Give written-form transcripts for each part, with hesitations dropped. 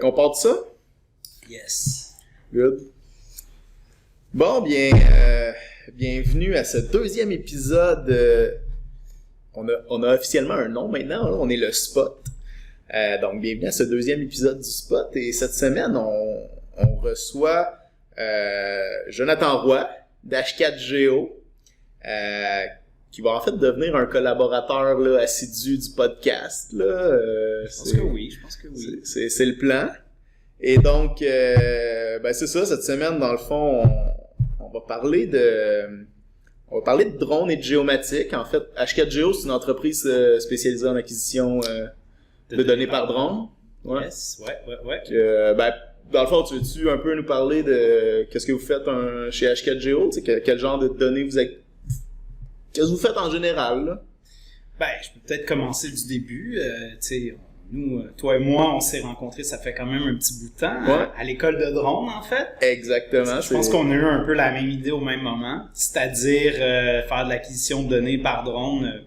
qu'on part de ça? Yes. Good. Bon, bien, bienvenue à ce deuxième épisode. On a officiellement un nom maintenant, hein, on est le Spot. Donc, bienvenue à ce deuxième épisode du Spot. Et cette semaine, on reçoit Jonathan Roy d'H4Géo, qui va en fait devenir un collaborateur là, assidu du podcast. Là. Je pense que oui. C'est le plan. Et donc, c'est ça, cette semaine, dans le fond, on va parler de drones et de géomatique. En fait, H4Géo, c'est une entreprise spécialisée en acquisition de données par drone. Ouais. Yes, ouais. Dans le fond, tu veux-tu un peu nous parler de qu'est-ce que vous faites chez H4Géo? Quel genre de données qu'est-ce que vous faites en général, là? Je peux peut-être commencer du début. Nous, toi et moi, on s'est rencontrés, ça fait quand même un petit bout de temps, à l'école de drone, en fait. Exactement. Je pense qu'on a eu un peu la même idée au même moment, c'est-à-dire faire de l'acquisition de données par drone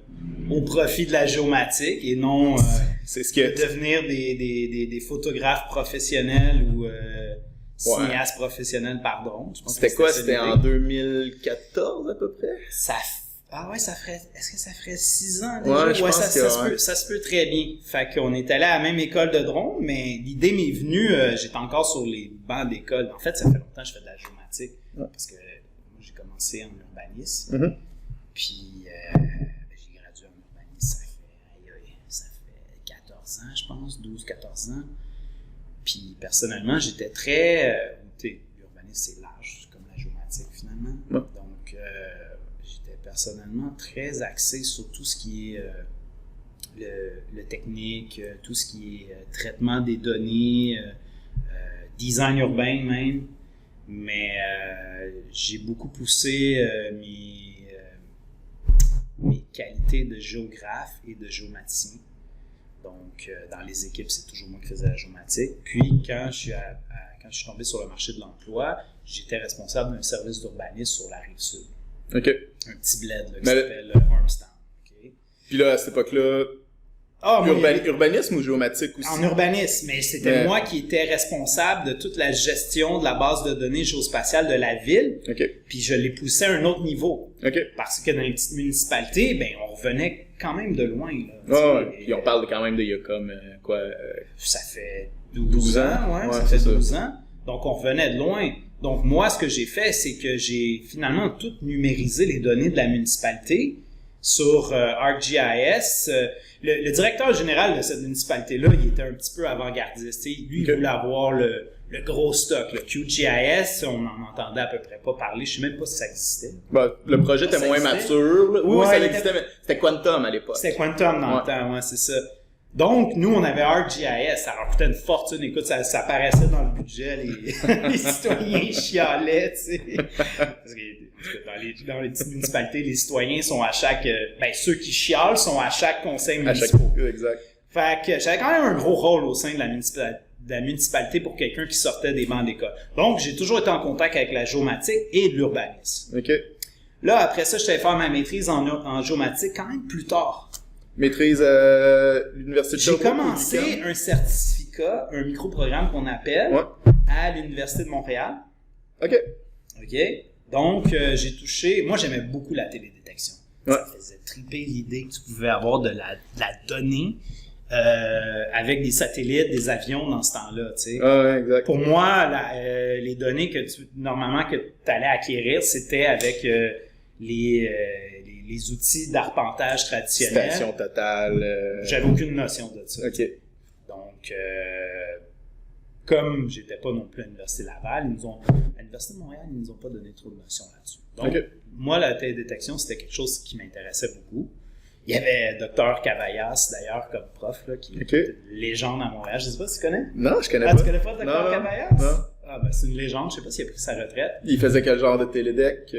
au profit de la géomatique et non devenir des photographes professionnels ou cinéastes professionnels par drone. C'était quoi? C'était en 2014 à peu près? Est-ce que ça ferait 6 ans? Ouais, je pense ça se peut très bien. Fait qu'on est allé à la même école de drone, mais l'idée m'est venue, j'étais encore sur les bancs d'école. En fait, ça fait longtemps que je fais de la géomatique, parce que moi, j'ai commencé en urbanisme. Mm-hmm. Puis, j'ai gradué en urbanisme, ça fait 14 ans, je pense, 12-14 ans. Puis, personnellement, j'étais très... l'urbanisme, c'est large, comme la géomatique, finalement. Ouais. Donc, personnellement très axé sur tout ce qui est le technique, tout ce qui est traitement des données, design urbain même, mais j'ai beaucoup poussé mes qualités de géographe et de géomaticien. Donc, dans les équipes, c'est toujours moi qui faisais la géomatique. Puis, quand je suis tombé sur le marché de l'emploi, j'étais responsable d'un service d'urbanisme sur la Rive-Sud. OK. Un petit bled là, qui s'appelle Armstown. Okay. Puis là, à cette époque-là, urbanisme ou géomatique aussi? En urbanisme, mais c'était moi qui étais responsable de toute la gestion de la base de données géospatiale de la ville. Okay. Puis je l'ai poussé à un autre niveau. Okay. Parce que dans les petites municipalités, on revenait quand même de loin. Là, puis on parle quand même d'il y a comme, ça fait 12 ans. Ouais, ça fait 12 ans. Donc on revenait de loin. Donc, moi, ce que j'ai fait, c'est que j'ai finalement tout numérisé les données de la municipalité sur ArcGIS. Le directeur général de cette municipalité-là, il était un petit peu avant-gardiste. Lui, il voulait avoir le gros stock, le QGIS. On n'en entendait à peu près pas parler. Je ne sais même pas si ça existait. Le projet était moins mature. Oui, ça existait, mais c'était Quantum à l'époque. C'était Quantum dans le temps, c'est ça. Donc, nous, on avait ArcGIS, ça leur coûtait une fortune. Écoute, ça apparaissait dans le budget, les citoyens chialaient, tu sais. Parce que dans les petites municipalités, les citoyens sont à chaque... ceux qui chialent sont à chaque conseil municipal. Exact. Fait que j'avais quand même un gros rôle au sein de la municipalité pour quelqu'un qui sortait des bancs d'école. Donc, j'ai toujours été en contact avec la géomatique et l'urbanisme. OK. Là, après ça, je suis allé faire ma maîtrise en géomatique quand même plus tard. Maîtrise à l'Université de Sherbrooke. J'ai commencé un certificat, un micro-programme qu'on appelle, à l'Université de Montréal. OK. Donc, j'ai touché... Moi, j'aimais beaucoup la télédétection. Ouais. Ça faisait triper l'idée que tu pouvais avoir de la donnée avec des satellites, des avions dans ce temps-là, tu sais. Exact. Pour moi, les données que tu allais acquérir, c'était avec les outils d'arpentage traditionnels. Station totale. J'avais aucune notion de ça. OK. Donc, comme j'étais pas non plus à l'Université Laval, à l'Université de Montréal, ils nous ont pas donné trop de notions là-dessus. Donc, moi, la télédétection, c'était quelque chose qui m'intéressait beaucoup. Il y avait Dr Cavaillas, d'ailleurs, comme prof, là, qui est une légende à Montréal. Je sais pas si tu connais? Non, je connais pas. Tu connais pas Dr Cavaillas? Non. C'est une légende. Je sais pas s'il a pris sa retraite. Il faisait quel genre de télédec?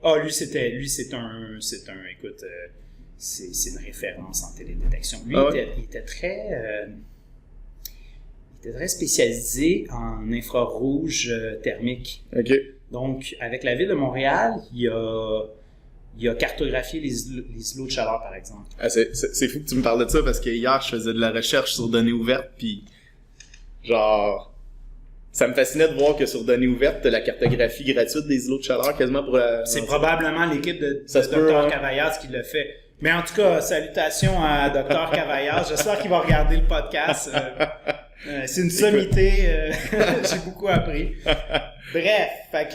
Lui, c'est une référence en télédétection. Lui, il était très spécialisé en infrarouge thermique. OK. Donc, avec la ville de Montréal, il a cartographié les îlots de chaleur, par exemple. C'est fou que tu me parles de ça parce que hier, je faisais de la recherche sur données ouvertes, puis genre... Ça me fascinait de voir que sur Données ouvertes, t'as la cartographie gratuite des îlots de chaleur quasiment pour la... C'est probablement l'équipe de peut, Dr. hein. Cavaillard qui l'a fait. Mais en tout cas, salutations à Dr. Cavaillard. J'espère qu'il va regarder le podcast. C'est une sommité. J'ai beaucoup appris. Bref, fait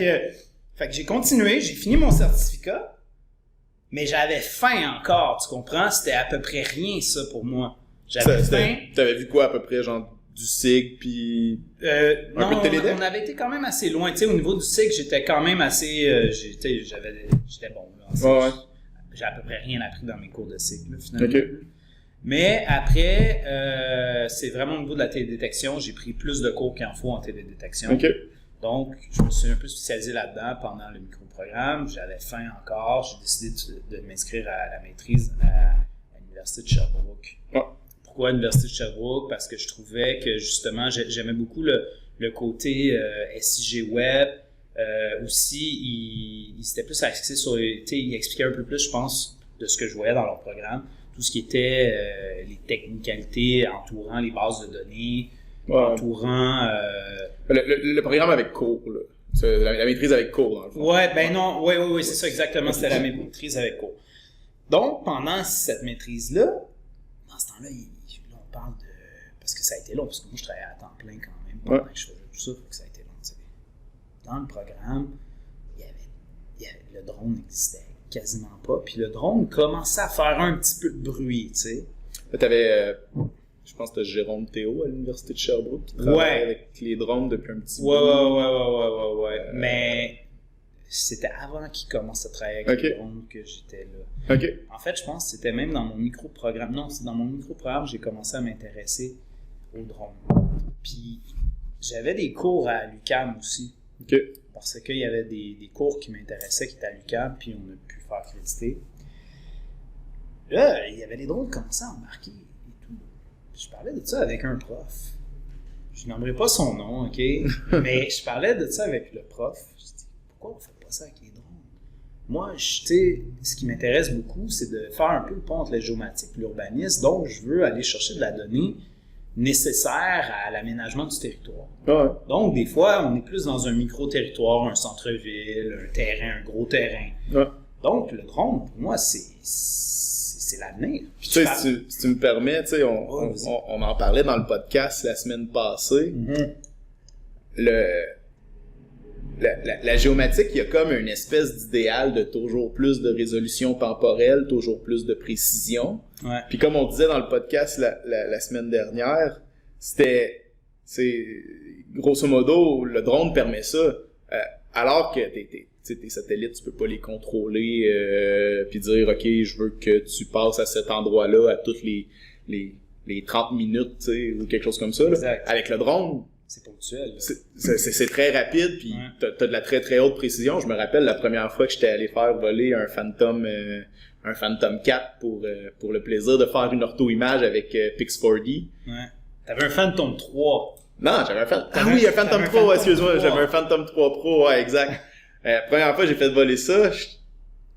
que j'ai continué, j'ai fini mon certificat, mais j'avais faim encore, tu comprends? C'était à peu près rien, ça, pour moi. J'avais faim. T'avais vu quoi à peu près, genre du SIG, puis non, peu de Télédeck? on avait été quand même assez loin. Tu sais, au niveau du SIG, j'étais quand même assez... j'étais bon, là. Ouais. J'ai à peu près rien appris dans mes cours de SIG, là, finalement. OK. Mais après, c'est vraiment au niveau de la télédétection, j'ai pris plus de cours qu'il en faut en télédétection. OK. Donc, je me suis un peu spécialisé là-dedans pendant le microprogramme. J'avais faim encore. J'ai décidé de m'inscrire à la maîtrise à l'Université de Sherbrooke. Ouais. Pourquoi l'Université de Sherbrooke? Parce que je trouvais que, justement, j'aimais beaucoup le côté SIG Web. Aussi, il s'était plus axé sur... Il expliquait un peu plus, je pense, de ce que je voyais dans leur programme. Tout ce qui était les technicalités entourant les bases de données, entourant... Le programme avec cours, là. C'est la maîtrise avec cours, dans le fond. Ouais, ben non, oui, c'est ça exactement, c'était la maîtrise avec cours. Donc, pendant cette maîtrise-là, dans ce temps-là, là, on parle de... Parce que ça a été long, parce que moi, je travaillais à temps plein quand même, pendant que je faisais tout ça, fait que ça a été long, tu sais. Dans le programme, le drone n'existait quasiment pas, puis le drone commençait à faire un petit peu de bruit, tu sais. Là, t'avais... je pense que t'as Jérôme Théo à l'Université de Sherbrooke qui travaille avec les drones depuis un petit bout. Ouais. Mais c'était avant qu'il commence à travailler avec les drones que j'étais là. OK. En fait, je pense que c'était même dans mon micro-programme. Non, c'est dans mon micro-programme que j'ai commencé à m'intéresser aux drones. Puis j'avais des cours à l'UQAM aussi. OK. Parce qu'il y avait des cours qui m'intéressaient qui étaient à l'UQAM, puis on a pu faire créditer. Là, il y avait des drones qui commençaient à embarquer. Je parlais de ça avec un prof. Je nommerai pas son nom, OK? Mais je parlais de ça avec le prof. Je dis, pourquoi on fait pas ça avec les drones? Moi, tu sais, ce qui m'intéresse beaucoup, c'est de faire un peu le pont entre la géomatique et l'urbanisme. Donc, je veux aller chercher de la donnée nécessaire à l'aménagement du territoire. Ouais. Donc, des fois, on est plus dans un micro-territoire, un centre-ville, un terrain, un gros terrain. Ouais. Donc, le drone, pour moi, c'est l'avenir. Puis tu sais, si tu me permets, tu sais, on en parlait dans le podcast la semaine passée. Mm-hmm. La géomatique, il y a comme une espèce d'idéal de toujours plus de résolution temporelle, toujours plus de précision. Ouais. Puis comme on disait dans le podcast la semaine dernière, c'est grosso modo, le drone permet ça, alors que tes satellites, tu peux pas les contrôler puis dire, OK, je veux que tu passes à cet endroit-là à toutes les 30 minutes, tu sais, ou quelque chose comme ça. Là. Avec le drone, c'est ponctuel. C'est très rapide, puis t'as de la très très haute précision. Je me rappelle la première fois que j'étais allé faire voler un Phantom 4 pour le plaisir de faire une ortho-image avec Pix4D. Ouais. T'avais un Phantom 3. Non, j'avais un Phantom... Ah oui, un Phantom 3, excuse-moi, j'avais un Phantom 3 Pro, ouais, exact. La première fois que j'ai fait voler ça,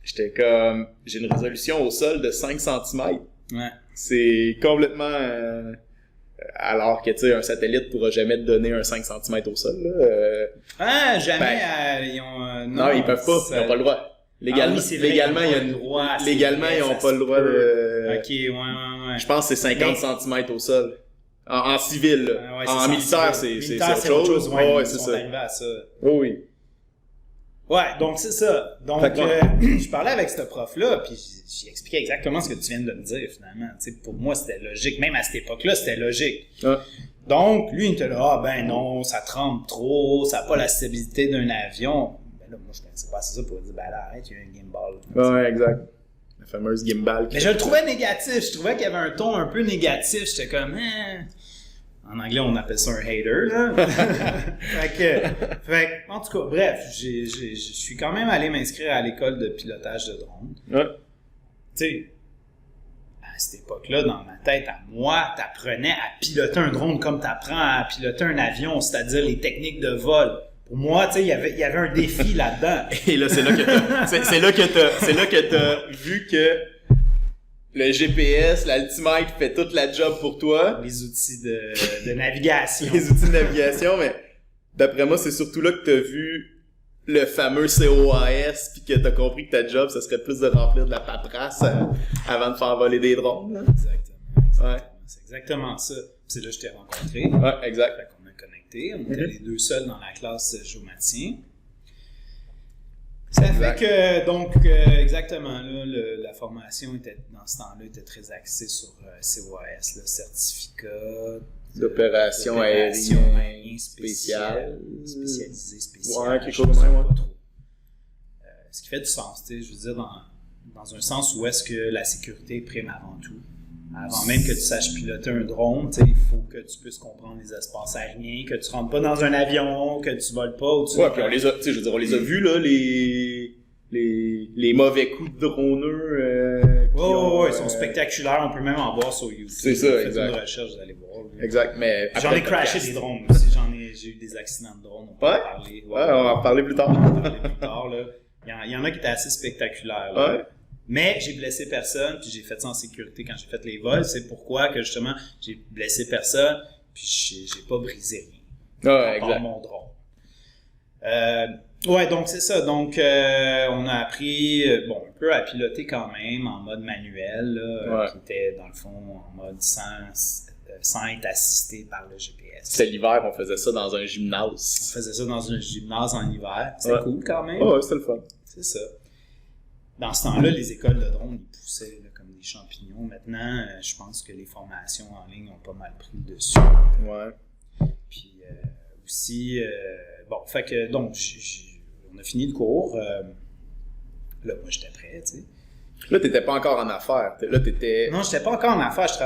j'étais comme... J'ai une résolution au sol de 5 cm. Ouais. C'est complètement... alors que, tu sais, un satellite pourra jamais te donner un 5 cm au sol, là. Jamais. Ils ont... non, ils peuvent pas. Ils ont pas le droit. Légalement, légalement, il y a une... Légalement, ils ont pas le droit de... OK, ouais. Je pense que c'est 50 cm au sol. En civil, là. Ouais, en militaire, c'est autre chose. Ouais, c'est ça. À ça. Oh, oui. Ouais, donc c'est ça. Donc, je parlais avec ce prof-là, puis j'ai expliqué exactement ce que tu viens de me dire, finalement. Tu sais, pour moi, c'était logique. Même à cette époque-là, c'était logique. Donc, lui, il était là, ben non, ça tremble trop, ça n'a pas la stabilité d'un avion. Ben là, moi, je pensais pas à ça pour dire, ben là, arrête, il y a un gimbal. Ouais, exact. La fameuse gimbal. Mais je le trouvais négatif. Je trouvais qu'il y avait un ton un peu négatif. J'étais comme, En anglais, on appelle ça un hater, là. fait en tout cas, bref, je suis quand même allé m'inscrire à l'école de pilotage de drone. Ouais. Tu sais, à cette époque-là, dans ma tête, à moi, t'apprenais à piloter un drone comme t'apprends à piloter un avion, c'est-à-dire les techniques de vol. Pour moi, tu sais, il y avait un défi là-dedans. Et là, c'est là que t'as vu que le GPS, l'altimètre fait toute la job pour toi. Les outils de navigation. Les outils de navigation, mais d'après moi, c'est surtout là que t'as vu le fameux COAS puis que t'as compris que ta job, ça serait plus de remplir de la paperasse avant de faire voler des drones. Là. Exactement. Ouais. C'est exactement ça. Puis c'est là que je t'ai rencontré. Ouais, exact. Fait qu'on a connecté. On était les deux seuls dans la classe géomaticien. Ça fait que, donc, exactement, là, la formation était, dans ce temps-là, était très axée sur COAS, le certificat d'opération aérienne spécialisé, spécial. Ouais, quelque chose de même, pas trop. Ce qui fait du sens, tu sais, je veux dire, dans un sens où est-ce que la sécurité prime avant tout. Avant même que tu saches piloter un drone, tu sais, il faut que tu puisses comprendre les espaces aériens, que tu rentres pas dans un avion, que tu voles pas au-dessus. Ouais, puis on les a, tu sais, je veux dire, on les a vus, là, les mauvais coups de droneux, ouais, ils sont spectaculaires, on peut même en voir sur YouTube. C'est ça, exact. Faites une recherche, vous allez voir. Exact, mais... J'en ai crashé des drones aussi, j'ai eu des accidents de drones, on peut en parler. Ouais, on va en parler plus tard. Là. Il y en a qui étaient assez spectaculaires, là. Ouais. Mais j'ai blessé personne, puis j'ai fait ça en sécurité quand j'ai fait les vols. C'est pourquoi que justement, j'ai blessé personne, puis j'ai pas brisé rien. Ouais, exact. Par mon drone. Ouais, donc c'est ça. Donc, on a appris, un peu à piloter quand même en mode manuel, là, qui était dans le fond en mode sans être assisté par le GPS. C'était l'hiver, on faisait ça dans un gymnase. On faisait ça dans un gymnase en hiver. C'était cool quand même. Ouais, c'était le fun. C'est ça. Dans ce temps-là, les écoles de drones, ils poussaient là, comme des champignons. Maintenant, je pense que les formations en ligne ont pas mal pris le dessus. Ouais. Puis aussi, fait que donc, on a fini le cours. Là, moi, j'étais prêt, tu sais. Là, t'étais pas encore en affaires. Là, t'étais... Non, j'étais pas encore en affaires. Je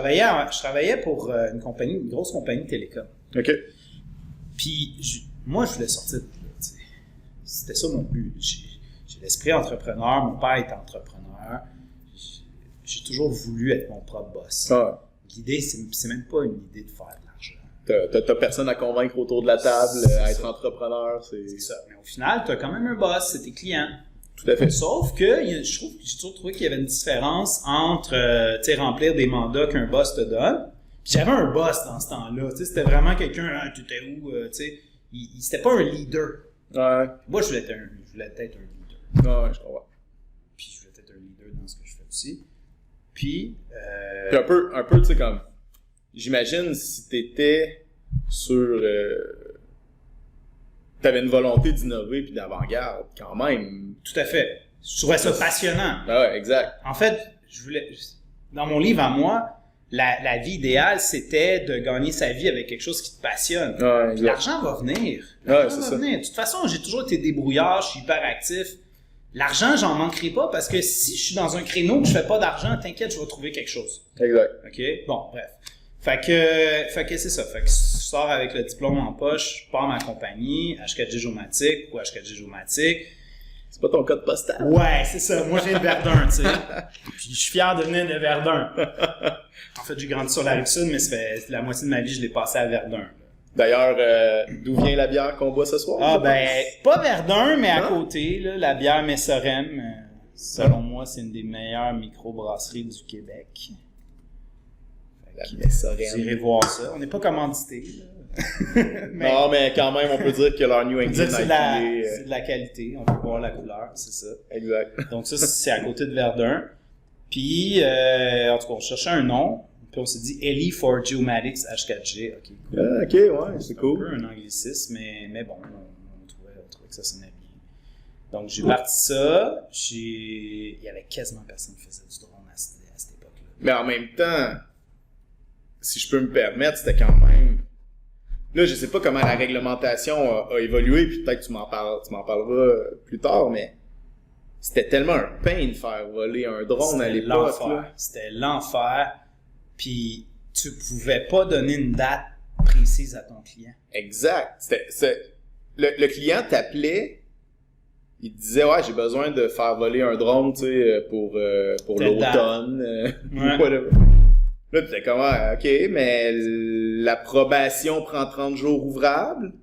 travaillais pour une grosse compagnie de télécom. OK. Puis, moi, je voulais sortir de là, tu sais. C'était ça mon but. J'ai l'esprit entrepreneur. Mon père est entrepreneur. J'ai toujours voulu être mon propre boss. Ah. L'idée, c'est même pas une idée de faire de l'argent. T'as personne à convaincre autour de la table. Être entrepreneur, c'est ça. Mais au final, t'as quand même un boss, c'est tes clients. Tout à fait. Sauf que je trouve que j'ai toujours trouvé qu'il y avait une différence entre remplir des mandats qu'un boss te donne. Puis j'avais un boss dans ce temps-là. C'était vraiment quelqu'un, tu étais où? C'était pas un leader. Ouais. Moi, je voulais être un leader. Ouais, je comprends. Puis je voulais être un leader dans ce que je fais aussi. Puis un peu, tu sais, comme, j'imagine si t'étais sur, t'avais une volonté d'innover puis d'avant-garde, quand même. Tout à fait. Je trouvais ça passionnant. Ben ouais, exact. En fait, dans mon livre à moi, la vie idéale, c'était de gagner sa vie avec quelque chose qui te passionne. Ouais, l'argent va venir. L'argent va venir. De toute façon, j'ai toujours été débrouillard, je suis hyper actif. L'argent, j'en manquerai pas parce que si je suis dans un créneau que je fais pas d'argent, t'inquiète, je vais trouver quelque chose. Exact. OK? Bon, bref. Fait que c'est ça. Fait que je sors avec le diplôme en poche, je pars ma compagnie, H4G Géomatique ou H4G Géomatique. C'est pas ton code postal? Ouais, c'est ça. Moi, je viens de Verdun, tu sais. Puis je suis fier de venir de Verdun. En fait, j'ai grandi sur la Rive-Sud, mais ça fait la moitié de ma vie, je l'ai passé à Verdun. D'ailleurs, d'où vient la bière qu'on boit ce soir? Ah, pas Verdun, mais à côté, là, la bière Messorem, selon moi, c'est une des meilleures microbrasseries du Québec. La Messorem. Vous irez voir ça. On n'est pas commandité, là. Mais... Non, mais quand même, on peut dire que leur New England c'est de la qualité. On peut voir la couleur, c'est ça. Exact. Donc ça, c'est à côté de Verdun. Puis, en tout cas, on cherchait un nom. Puis on s'est dit Ellie for Geomatics H4G. OK, cool. Ah, OK, ouais, c'est cool. Un peu un anglicisme, mais bon, on trouvait que ça sonnait bien. Donc, j'ai parti ça. Il y avait quasiment personne qui faisait du drone à cette époque-là. Mais en même temps, si je peux me permettre, c'était quand même... Là, je sais pas comment la réglementation a évolué, puis peut-être que tu m'en parleras plus tard, mais c'était tellement un pain de faire voler un drone à l'époque. C'était l'enfer. Puis tu pouvais pas donner une date précise à ton client. Exact. Le client t'appelait, il te disait ouais, j'ai besoin de faire voler un drone, tu sais, pour l'automne, whatever. Là, tu étais comme OK, mais l'approbation prend 30 jours ouvrables.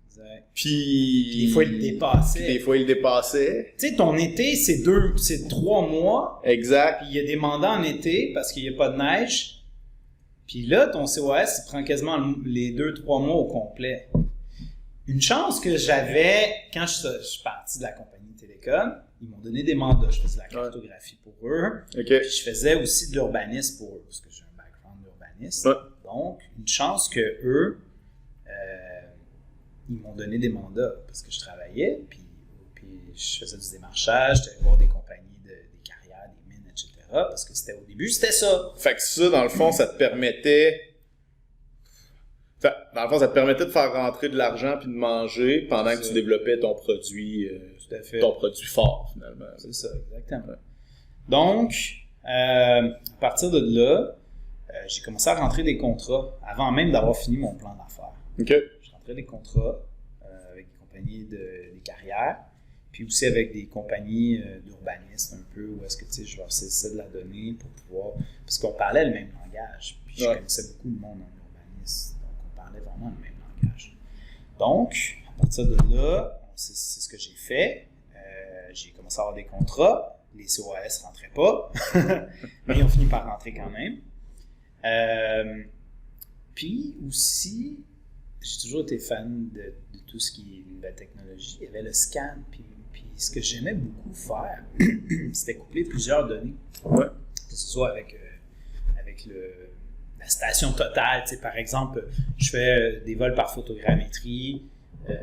Exact. Puis... Des fois, il le dépassait. Puis des fois, il le dépassait. Tu sais, ton été, c'est 3 mois. Exact. Puis il y a des mandats en été parce qu'il n'y a pas de neige. Puis là, ton COS, il prend quasiment les 2-3 mois au complet. Une chance que j'avais, quand je suis parti de la compagnie Télécom, ils m'ont donné des mandats. Je faisais de la cartographie pour eux. OK. Puis je faisais aussi de l'urbanisme pour eux, parce que j'ai un background d'urbanisme. Ouais. Donc, une chance que eux, ils m'ont donné des mandats parce que je travaillais, puis je faisais du démarchage, j'allais voir des compagnies, des carrières, des mines, etc. Parce que au début, c'était ça. Fait que ça, dans le fond, ça te permettait... Dans le fond, ça te permettait de faire rentrer de l'argent puis de manger pendant que tu développais ton produit, Tout à fait. ton produit fort, finalement. C'est ça, exactement. Ouais. Donc, à partir de là, j'ai commencé à rentrer des contrats avant même d'avoir fini mon plan d'affaires. OK. Je rentrais des contrats avec des compagnies des carrières, puis aussi avec des compagnies d'urbanisme un peu, où est-ce que, tu sais, je leur saisissais de la donnée pour pouvoir... Parce qu'on parlait le même langage, puis je connaissais beaucoup de monde en urbanisme. Vraiment le même langage. Donc, à partir de là, c'est ce que j'ai fait. J'ai commencé à avoir des contrats. Les COAS ne rentraient pas, mais ils ont fini par rentrer quand même. Puis aussi, j'ai toujours été fan de tout ce qui est nouvelle technologie. Il y avait le scan, puis ce que j'aimais beaucoup faire, c'était coupler plusieurs données. Ouais. Que ce soit avec la station totale, tu sais, par exemple, je fais des vols par photogrammétrie,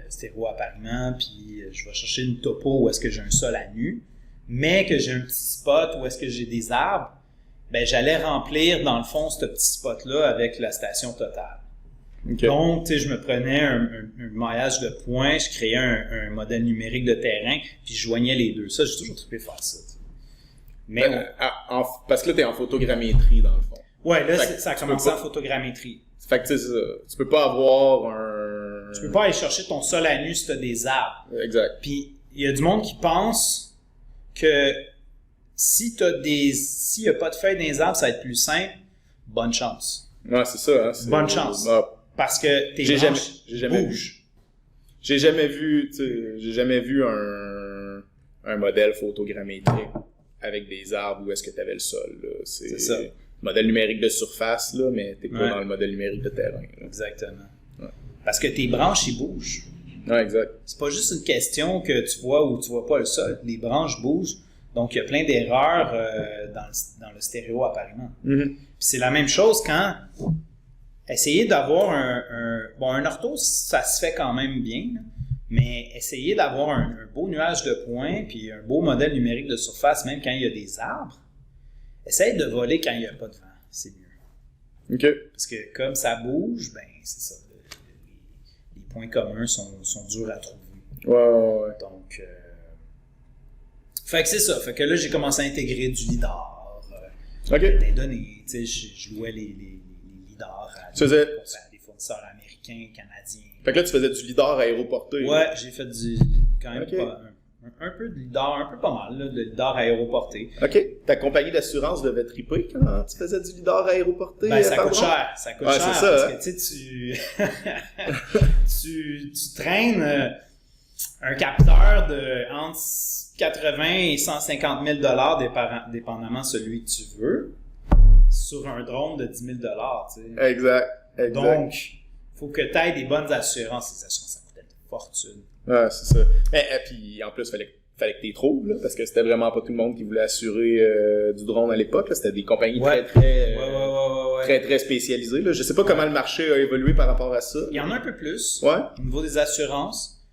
stéréoappariement, puis je vais chercher une topo où est-ce que j'ai un sol à nu, mais que j'ai un petit spot où est-ce que j'ai des arbres, ben j'allais remplir dans le fond ce petit spot-là avec la station totale. Okay. Donc, tu sais, je me prenais un maillage de points, je créais un modèle numérique de terrain, puis je joignais les deux. Ça, j'ai toujours trippé faire ça. T'sais. Mais parce que là, t'es en photogrammétrie, dans le fond. Ouais, là, ça a commencé en photogrammétrie. Fait que tu sais, tu peux pas avoir un... Tu peux pas aller chercher ton sol à nu si t'as des arbres. Exact. Puis, il y a du monde qui pense que s'il y a pas de feuilles dans les arbres, ça va être plus simple. Bonne chance. Ouais, c'est ça. Hein, bonne chance. Parce que tes branches bougent. J'ai jamais vu un modèle photogrammétrique avec des arbres où est-ce que tu avais le sol. Là. C'est ça. Modèle numérique de surface, là, mais t'es pas dans le modèle numérique de terrain. Là. Exactement. Ouais. Parce que tes branches, ils bougent. Ouais, exact. C'est pas juste une question que tu vois ou tu vois pas le sol. Les branches bougent. Donc, il y a plein d'erreurs dans le stéréo apparemment. Mm-hmm. Puis c'est la même chose quand essayer d'avoir un ortho, ça se fait quand même bien, là, mais essayer d'avoir un beau nuage de points puis un beau modèle numérique de surface, même quand il y a des arbres, essaye de voler quand il n'y a pas de vent. C'est mieux. OK. Parce que comme ça bouge, ben c'est ça. Les points communs sont durs à trouver. Ouais. Donc, fait que c'est ça. Fait que là, j'ai commencé à intégrer du lidar. Des données. Tu sais, je louais les lidars à des fournisseurs américains, canadiens. Fait que là, tu faisais du lidar aéroporté. Ouais, j'ai fait quand même un peu de lidar, un peu pas mal, là, de lidar aéroporté. OK. Ta compagnie d'assurance devait triper quand tu faisais du lidar aéroporté? Ben, ça coûte cher. Ça coûte cher c'est ça, parce que tu traînes un capteur de entre 80 et 150 000 $, dépendamment celui que tu veux, sur un drone de 10 000 $. Tu sais. Exact. Donc, il faut que tu aies des bonnes assurances. Les assurances, ça coûte une fortune. Ouais, c'est ça. Et puis, en plus, fallait que tu les trouves, là, parce que c'était vraiment pas tout le monde qui voulait assurer du drone à l'époque. Là. C'était des compagnies très, très spécialisées. Là. Je sais pas comment le marché a évolué par rapport à ça. Il y en a un peu plus. Ouais. Au niveau des assurances,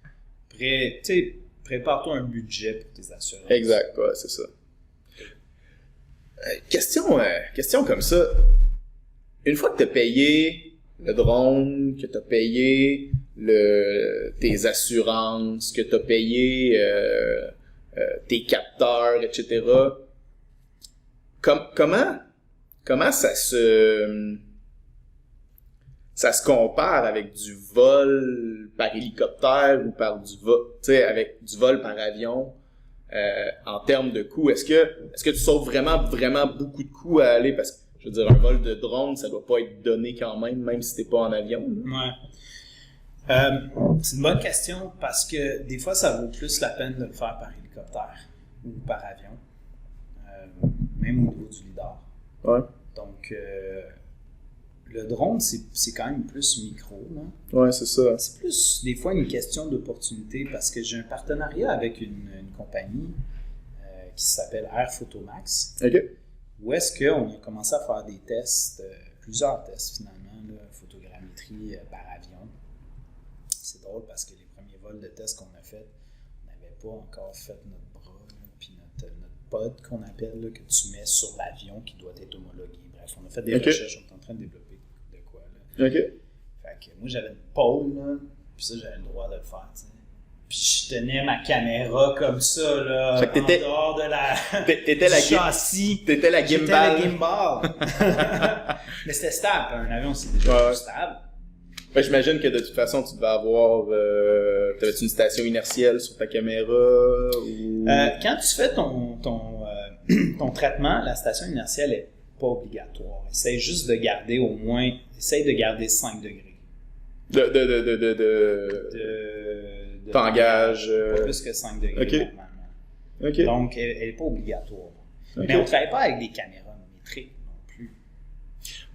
prépare-toi un budget pour tes assurances. Exact, ouais, c'est ça. Question comme ça. Une fois que tu as payé le drone, que tu as payé tes assurances, que tu as payé tes capteurs, etc., comment ça se compare avec du vol par hélicoptère ou par avec du vol par avion en termes de coûts? Est-ce que tu sauves vraiment, vraiment beaucoup de coûts à aller? Parce que, je veux dire, un vol de drone, ça doit pas être donné quand même si t'es pas en avion. Là. Ouais. C'est une bonne question parce que des fois, ça vaut plus la peine de le faire par hélicoptère ou par avion, même au niveau du lidar. Ouais. Donc, le drone, c'est quand même plus micro. Là. Ouais, c'est ça. C'est plus, des fois, une question d'opportunité parce que j'ai un partenariat avec une compagnie qui s'appelle Air Photomax. OK. Où est-ce qu'on a commencé à faire des tests, plusieurs tests finalement, là, photogrammétrie par avion. C'est drôle parce que les premiers vols de tests qu'on a fait, on n'avait pas encore fait notre bras, là, puis notre pod qu'on appelle, là, que tu mets sur l'avion qui doit être homologué. Bref, on a fait des recherches, on est en train de développer de quoi. Là. OK. Fait que moi, j'avais une pôle, là, puis ça, j'avais le droit de le faire, tu sais. Puis je tenais ma caméra comme ça, là, fait que en dehors de t'étais la châssis. T'étais la gimbal. J'étais la gimbal. Mais c'était stable. Un avion, c'est déjà plus stable. Ben, j'imagine que de toute façon, tu devais avoir... t'avais-tu une station inertielle sur ta caméra? Ou... Quand tu fais ton traitement, la station inertielle n'est pas obligatoire. Essaye juste de garder au moins... Essaye de garder 5 degrés. T'engages... Pas plus que 5 degrés normalement. OK. Donc, elle n'est pas obligatoire. Okay. Mais on ne travaille pas avec des caméras métriques non plus.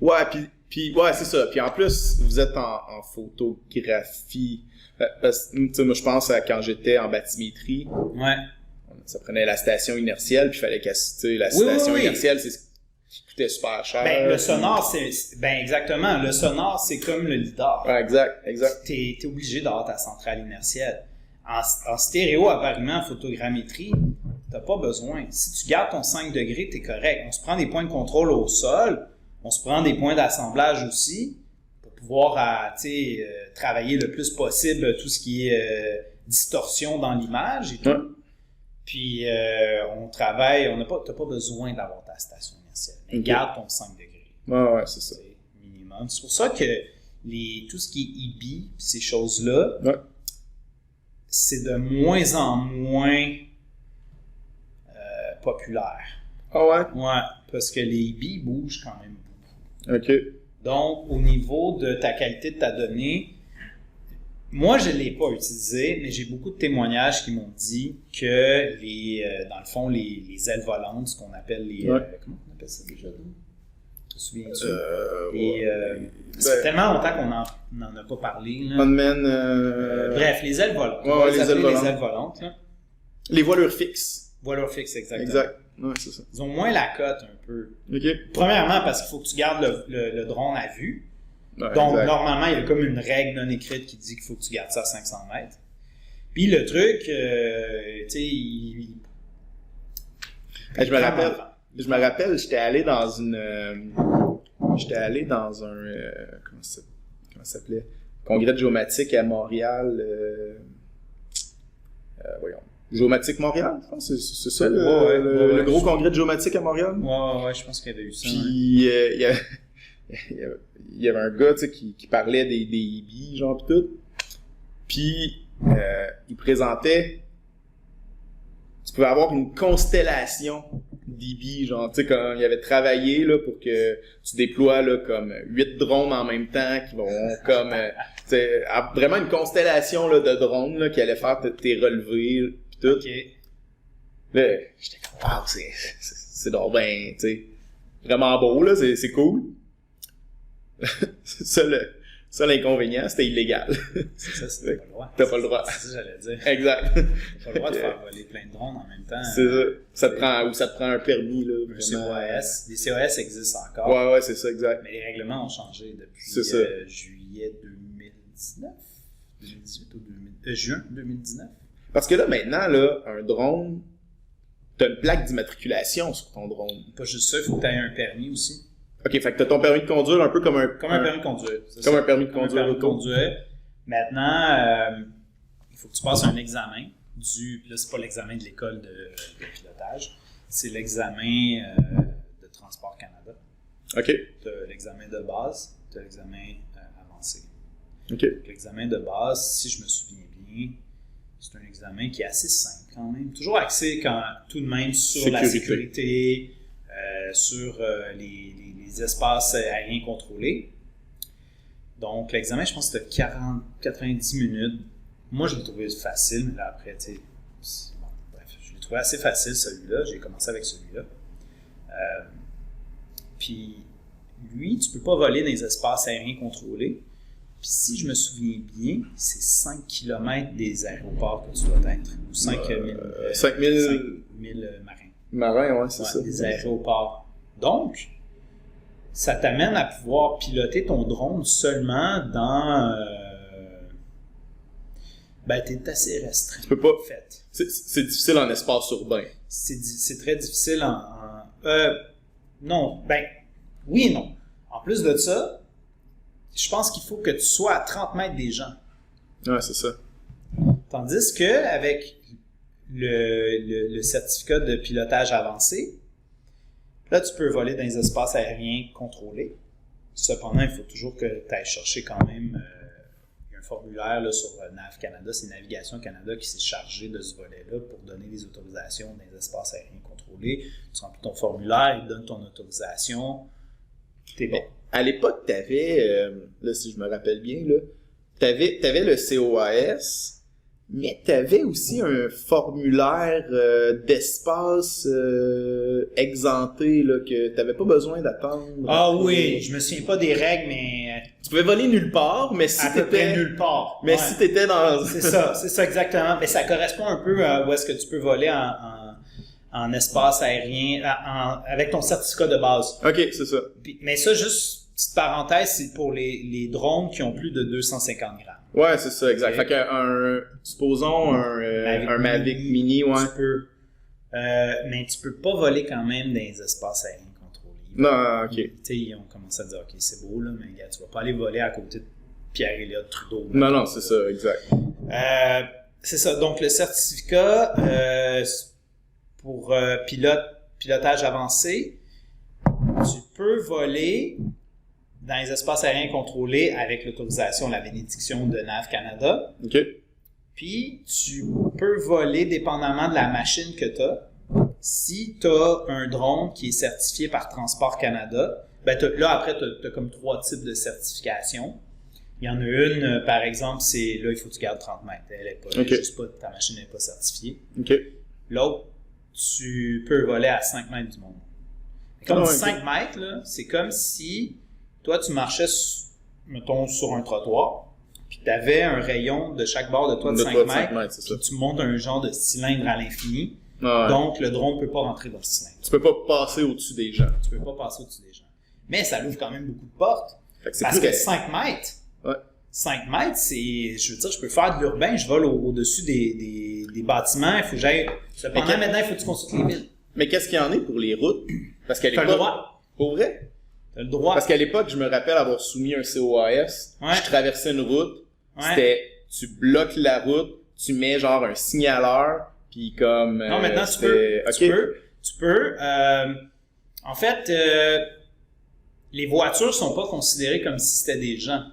Ouais, puis ouais, c'est ça. Puis en plus, vous êtes en photographie. Parce que, moi, je pense à quand j'étais en bathymétrie. Ouais. Ça prenait la station inertielle, puis il fallait qu'assister. La station inertielle, c'est ce qui coûtait super cher. Ben, le sonore, exactement. Le sonore, c'est comme le lidar. Ouais, exact. T'es obligé d'avoir ta centrale inertielle. En stéréo, apparemment, en photogrammétrie, t'as pas besoin. Si tu gardes ton 5 degrés, t'es correct. On se prend des points de contrôle au sol, on se prend des points d'assemblage aussi, pour pouvoir travailler le plus possible tout ce qui est distorsion dans l'image et tout. Ouais. Puis on travaille, t'as pas besoin d'avoir ta station inertielle. Mais garde ton 5 degrés. Ouais, c'est ça. C'est minimum. C'est pour ça que tout ce qui est IBI, ces choses-là, c'est de moins en moins populaire. Ah ouais? Ouais, parce que les IBI bougent quand même beaucoup. OK. Donc, au niveau de ta qualité de ta donnée, moi, je ne l'ai pas utilisé, mais j'ai beaucoup de témoignages qui m'ont dit que dans le fond, les ailes volantes, ce qu'on appelle les... comment on appelle ça déjà? Te souviens-tu? Ça fait tellement longtemps qu'on n'en a pas parlé. Unman, bref, les ailes volantes. Ouais, les ailes volantes. Là. Les voilures fixes. Voilure fixe, exactement. Exact. Ouais, c'est ça. Ils ont moins la cote un peu. OK. Premièrement, parce qu'il faut que tu gardes le drone à vue. Ouais, donc, exact. normalement, il y a comme une règle non écrite qui dit qu'il faut que tu gardes ça à 500 mètres. Puis le truc, tu sais, je me rappelle, j'étais allé dans un comment ça s'appelait? Congrès de géomatique à Montréal. Voyons. Géomatique Montréal, je pense, c'est ça, le gros congrès de géomatique à Montréal? Ouais, je pense qu'il y avait eu ça. Puis, il y avait un gars, tu sais, qui parlait des IBI, genre, pis tout. Puis, il présentait... Tu pouvais avoir une constellation d'IBI, genre, tu sais, quand il avait travaillé, là, pour que tu déploies, là, comme 8 drones en même temps, qui vont, comme, tu sais, vraiment une constellation, là, de drones, là, qui allaient faire tes relevés, pis tout. Okay. Là, j'étais comme, wow, c'est donc ben, tu sais, vraiment beau, là, c'est cool. Ça, l'inconvénient, c'était illégal. C'est ça, c'était pas le droit. T'as pas le droit. C'est ça, j'allais dire. Exact. T'as pas le droit de faire voler plein de drones en même temps. C'est ça. Ça te prend un permis, là. Vraiment. COS. Les COS existent encore. Ouais, c'est ça, exact. Mais les règlements ont changé depuis juillet 2019, 2018 ou juin 2019. Parce que là, maintenant, là, un drone, t'as une plaque d'immatriculation sur ton drone. Pas juste ça, il faut que t'aies un permis aussi. OK, fait que t'as ton permis de conduire un peu comme un permis de conduire. Comme un permis de conduire. Maintenant, il faut que tu passes un examen puis là, c'est pas l'examen de l'école de pilotage, c'est l'examen de Transport Canada. OK. T'as l'examen de base, t'as l'examen avancé. OK. L'examen de base, si je me souviens bien, c'est un examen qui est assez simple quand même. Toujours axé tout de même sur la sécurité, sur les espaces aériens contrôlés. Donc, l'examen, je pense que c'était 90 minutes. Moi, je l'ai trouvé facile, mais là, après, tu sais, bon, bref, je l'ai trouvé assez facile, celui-là. J'ai commencé avec celui-là. Puis, lui, tu peux pas voler dans les espaces aériens contrôlés. Puis, si je me souviens bien, c'est 5 km des aéroports que tu dois être. Ou 5 000 marins. Marins, ouais, c'est ça. Des aéroports. Donc, ça t'amène à pouvoir piloter ton drone seulement dans... t'es assez restreint. Tu peux pas... En fait. C'est difficile en espace urbain. C'est très difficile non, oui et non. En plus de ça, je pense qu'il faut que tu sois à 30 mètres des gens. Ouais, c'est ça. Tandis qu'avec le certificat de pilotage avancé, là, tu peux voler dans les espaces aériens contrôlés. Cependant, il faut toujours que tu ailles chercher quand même un formulaire là, sur NAV Canada. C'est Navigation Canada qui s'est chargé de ce volet-là pour donner les autorisations dans les espaces aériens contrôlés. Tu remplis ton formulaire, il te donne ton autorisation. T'es bon. À l'époque, tu avais, là, si je me rappelle bien, tu avais le COAS, mais tu avais aussi un formulaire d'espace exempté là, que tu n'avais pas besoin d'attendre. Ah oui, je me souviens pas des règles, mais... Tu pouvais voler nulle part, mais si à peu près nulle part. Mais si tu étais dans... C'est ça exactement. Mais ça correspond un peu à où est-ce que tu peux voler en espace aérien avec ton certificat de base. OK, c'est ça. Mais ça, juste, petite parenthèse, c'est pour les drones qui ont plus de 250 grammes. Ouais, c'est ça, exact. Okay. Fait supposons un Mavic Mini, ouais. Tu peux. Mais tu peux pas voler quand même dans les espaces aériens contrôlés. Non, OK. Tu sais, ils ont commencé à dire, OK, c'est beau, là, mais gars, tu vas pas aller voler à côté de Pierre-Éliott Trudeau. Là. Non, c'est ça, exact. C'est ça. Donc, le certificat pour pilotage avancé, tu peux voler dans les espaces aériens contrôlés avec l'autorisation, la bénédiction de NAV Canada. OK. Puis, tu peux voler dépendamment de la machine que tu as. Si tu as un drone qui est certifié par Transport Canada, là, après, tu as comme 3 types de certification. Il y en a une, par exemple, c'est là, il faut que tu gardes 30 mètres. Elle est pas, juste pas, ta machine n'est pas certifiée. OK. L'autre, tu peux voler à 5 mètres du monde. Comme 5 mètres, là, c'est comme si toi, tu marchais, mettons, sur un trottoir, puis tu avais un rayon de chaque bord de toi de 5 mètres, puis tu montes un genre de cylindre à l'infini. Ah ouais. Donc, le drone ne peut pas rentrer dans le cylindre. Tu peux pas passer au-dessus des gens. Tu peux pas passer au-dessus des gens. Mais ça ouvre quand même beaucoup de portes. Parce que 5 mètres, 5 mètres, c'est, je veux dire, je peux faire de l'urbain, je vole au-dessus des bâtiments, il faut que j'aille... Cependant, maintenant, il faut que tu consultes les villes. Mais qu'est-ce qu'il y en est pour les routes? Parce qu'à l'époque... T'as le droit. Pour vrai? T'as le droit. Parce qu'à l'époque, je me rappelle avoir soumis un COAS, je traversais une route, c'était, tu bloques la route, tu mets genre un signaleur, puis comme... non, maintenant, tu peux. Okay. Tu peux. En fait, les voitures sont pas considérées comme si c'était des gens.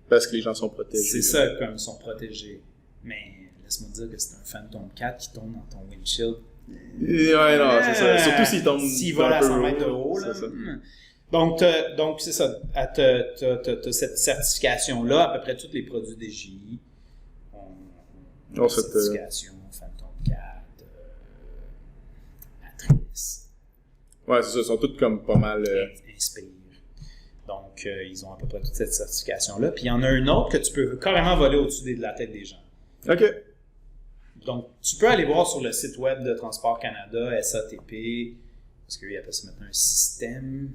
Parce que les gens sont protégés. C'est ça, comme ils sont protégés. Mais laisse-moi dire que c'est un Phantom 4 qui tombe dans ton windshield. Ouais, non, c'est ça. Surtout s'il vole à 100 mètres de haut, là. Donc, c'est ça. T'as cette certification-là, à peu près tous les produits DJI ont cette certification, Phantom 4, Matrice. Ouais, c'est ça. Ils sont tous comme pas mal... Inspire. Donc, ils ont à peu près toute cette certification-là. Puis, il y en a une autre que tu peux carrément voler au-dessus de la tête des gens. OK. Donc, tu peux aller voir sur le site web de Transport Canada, SATP, parce qu'ils appellent ça maintenant un système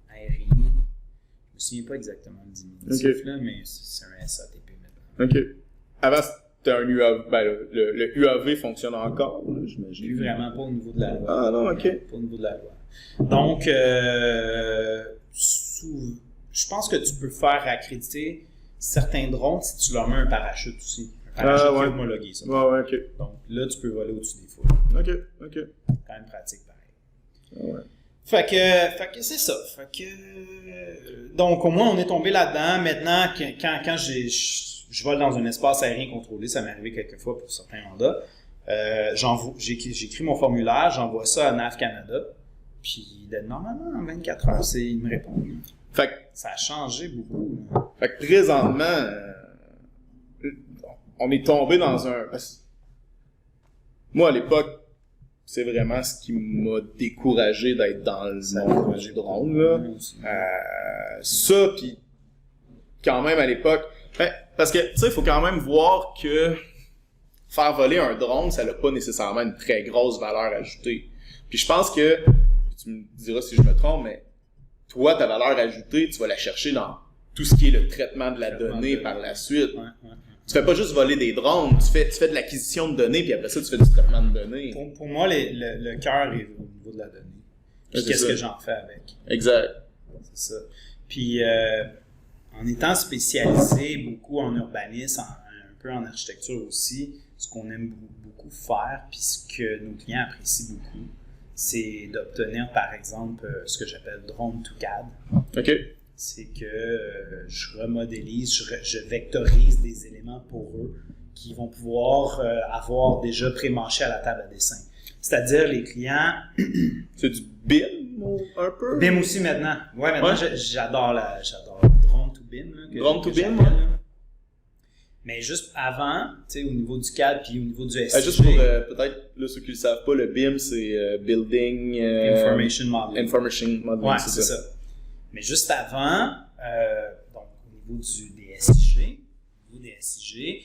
aérien. Je me souviens pas exactement du diminutif, là, mais c'est un SATP maintenant. OK. Avant, c'était un UAV. Le UAV fonctionne encore, là, j'imagine. Plus vraiment pas au niveau de la loi. Ah non, OK. Pas au niveau de la loi. Donc, je pense que tu peux faire accréditer certains drones si tu leur mets un parachute aussi. Un parachute qui est homologué, ça. Ouais, OK. Donc, là, tu peux voler au-dessus des foules. OK. Quand même pratique, pareil. Ouais. Fait que c'est ça. Fait que donc au moins on est tombé là-dedans. Maintenant, quand je vole dans un espace aérien contrôlé, ça m'est arrivé quelques fois pour certains mandats. J'écris mon formulaire, j'envoie ça à NAV Canada. Puis normalement en 24 heures, ils me répondent. Fait que, Ça a changé beaucoup. Là. fait que présentement, on est tombé dans un... Moi, à l'époque, c'est vraiment ce qui m'a découragé d'être dans le monde du drone, là. Ça, puis quand même à l'époque... parce que, tu sais, il faut quand même voir que faire voler un drone, ça n'a pas nécessairement une très grosse valeur ajoutée. Puis je pense que, tu me diras si je me trompe, mais toi, ta valeur ajoutée, tu vas la chercher dans tout ce qui est le traitement de la donnée par la suite. Tu fais pas juste voler des drones, tu fais de l'acquisition de données, puis après ça, tu fais du traitement de données. Pour moi, le cœur est au niveau de la donnée. Puis qu'est-ce que j'en fais avec? Exact. C'est ça. Puis, en étant spécialisé beaucoup en urbanisme, un peu en architecture aussi, ce qu'on aime beaucoup faire, puis ce que nos clients apprécient beaucoup, c'est d'obtenir, par exemple, ce que j'appelle drone to CAD. OK. C'est que je remodélise, je vectorise des éléments pour eux qui vont pouvoir avoir déjà pré-mâché à la table à dessin. C'est-à-dire les clients... C'est du BIM un peu? BIM aussi maintenant. Ouais, maintenant j'adore Drone to BIM. Là, Drone to BIM, ouais. Mais juste avant, tu sais, au niveau du CAD puis au niveau du SIG... Juste pour peut-être, là, ceux qui ne le savent pas, le BIM, c'est Building... Information Modeling. Information Modeling, ouais, c'est ça. Mais juste avant, donc au niveau des SIG,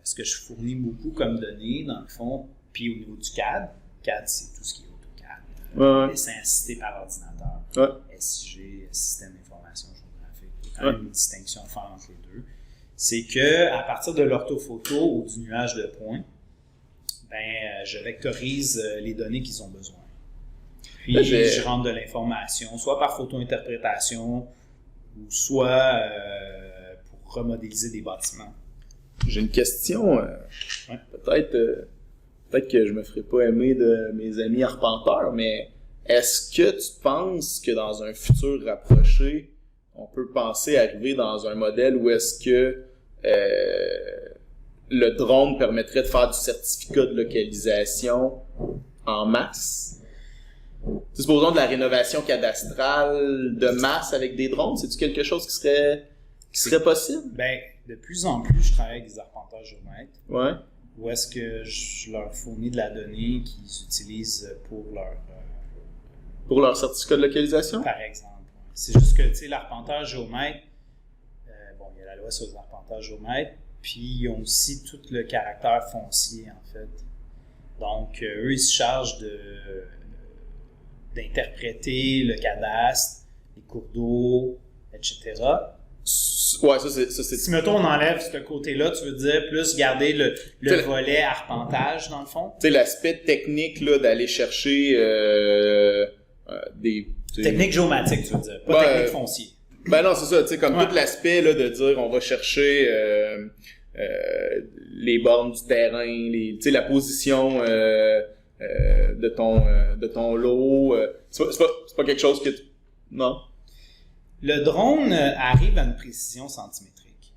ce que je fournis beaucoup comme données, dans le fond, puis au niveau du CAD, c'est tout ce qui est AutoCAD, dessin assisté par ordinateur, SIG, système d'information géographique, il y a quand même une distinction à faire entre les deux. C'est que à partir de l'orthophoto ou du nuage de points, je vectorise les données qu'ils ont besoin. Puis je rentre de l'information, soit par photo-interprétation, ou soit pour remodéliser des bâtiments. J'ai une question. Peut-être que je me ferai pas aimer de mes amis arpenteurs, mais est-ce que tu penses que dans un futur rapproché, on peut penser arriver dans un modèle où est-ce que le drone permettrait de faire du certificat de localisation en masse? Supposons de la rénovation cadastrale de masse avec des drones, c'est-tu quelque chose qui serait possible? De plus en plus, je travaille avec des arpenteurs géomètres. Ouais. Où est-ce que je leur fournis de la donnée qu'ils utilisent pour leur certificat de localisation? Par exemple. C'est juste que, tu sais, l'arpenteur géomètre, il y a la loi sur les arpenteurs géomètres, puis ils ont aussi tout le caractère foncier, en fait. Donc, eux, ils se chargent d'interpréter le cadastre, les cours d'eau, etc. Ouais, ça c'est... Si, mettons, on enlève ce côté-là, tu veux dire plus garder le volet arpentage, dans le fond? Tu sais, l'aspect technique, là, d'aller chercher des... Technique géomatique, tu veux dire, pas technique foncier. Non, c'est ça, tu sais, comme tout l'aspect, là, de dire, on va chercher les bornes du terrain, tu sais, la position de ton lot. C'est pas quelque chose que... Non? Le drone arrive à une précision centimétrique, tu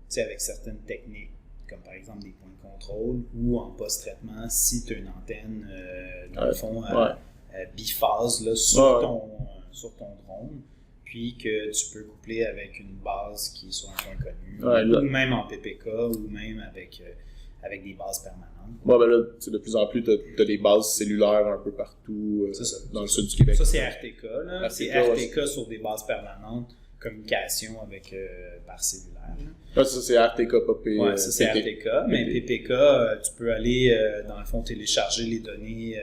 sais, avec certaines techniques, comme par exemple des points de contrôle ou en post-traitement, si tu as une antenne, dans le fond, biphase là, sur ton drone, puis que tu peux coupler avec une base qui est sur un point connu, ou même en PPK, ou même avec des bases permanentes. Là, de plus en plus, t'as des bases cellulaires un peu partout dans le sud du Québec. Ça, c'est RTK, là. C'est RTK sur des bases permanentes, communication par cellulaire. Ça, c'est RTK, pas PPK. Ouais, ça, c'est RTK, mais PPK, tu peux aller, dans le fond, télécharger les données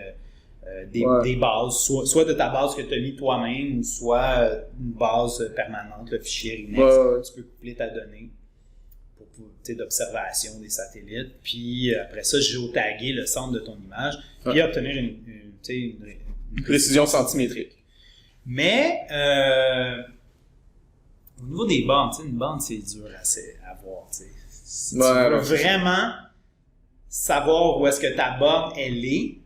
des bases, soit de ta base que tu as mis toi-même, ou soit une base permanente, le fichier INEX. Tu peux coupler ta donnée d'observation des satellites, puis après ça, géotaguer le centre de ton image, puis obtenir une précision centimétrique. Mais au niveau des bandes, une bande, c'est dur à voir. Si tu veux vraiment savoir où est-ce que ta borne, elle est,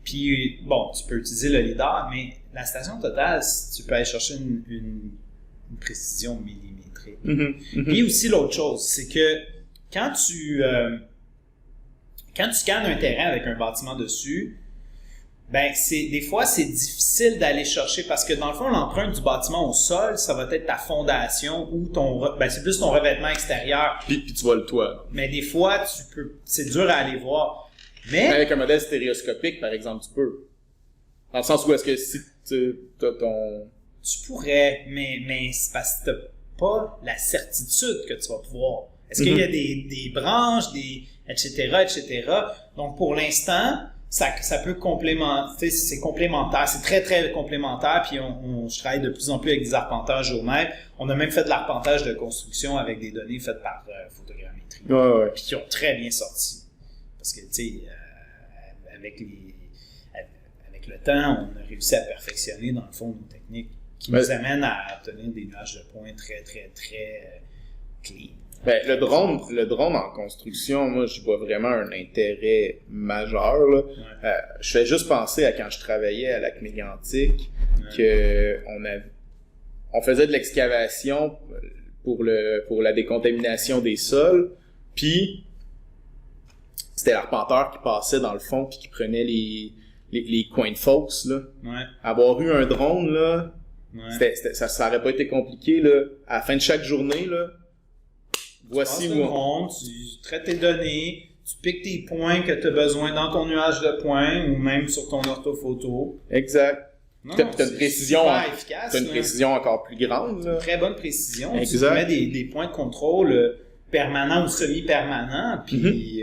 puis tu peux utiliser le lidar, mais la station totale, tu peux aller chercher une précision millimétrique. Puis aussi l'autre chose, c'est que quand tu scannes un terrain avec un bâtiment dessus, Ben, des fois, c'est difficile d'aller chercher parce que dans le fond, l'empreinte du bâtiment au sol, ça va être ta fondation ou c'est plus ton revêtement extérieur. Puis tu vois le toit. Mais des fois, c'est dur à aller voir. Mais avec un modèle stéréoscopique, par exemple, tu peux. Dans le sens où est-ce que si t'as ton... Tu pourrais, mais c'est parce que t'as pas la certitude que tu vas pouvoir. Est-ce qu'il y a des branches, etc. Donc, pour l'instant, ça peut complémenter, c'est complémentaire, c'est très, très complémentaire, puis je travaille de plus en plus avec des arpenteurs géomètres. On a même fait de l'arpentage de construction avec des données faites par photogrammétrie. Ouais. Puis qui ont très bien sorti. Parce que, tu sais, avec le temps, on a réussi à perfectionner, dans le fond, nos techniques qui nous amènent à obtenir des nuages de points très, très, très clean. Ben, le drone en construction, moi, je vois vraiment un intérêt majeur, là. Ouais. Je fais juste penser à quand je travaillais à Lac Mégantic, que on faisait de l'excavation pour la décontamination des sols, puis c'était l'arpenteur qui passait dans le fond puis qui prenait les coins de fosse, là. Ouais. Avoir eu un drone, là, ça aurait pas été compliqué, là. À la fin de chaque journée, là, voici où tu traites tes données, tu piques tes points que tu as besoin dans ton nuage de points ou même sur ton orthophoto. Exact. T'as une précision, efficace, t'as une précision encore plus grande, là. Très bonne précision. Exact. Tu mets des points de contrôle permanents ou semi-permanents, puis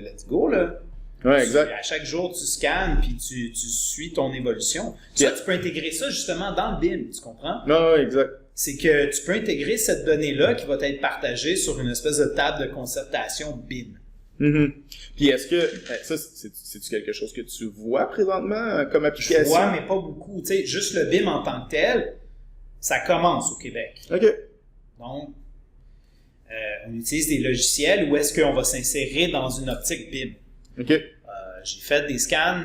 let's go, là. Ouais, exact. À chaque jour, tu scannes, puis tu suis ton évolution. Ça, tu peux intégrer ça justement dans le BIM, tu comprends? Non, exact. C'est que tu peux intégrer cette donnée-là qui va être partagée sur une espèce de table de concertation BIM. Puis est-ce que ça, c'est-tu quelque chose que tu vois présentement comme application? Je vois, mais pas beaucoup. Tu sais, juste le BIM en tant que tel, ça commence au Québec. OK. Donc, on utilise des logiciels où est-ce qu'on va s'insérer dans une optique BIM. OK. J'ai fait des scans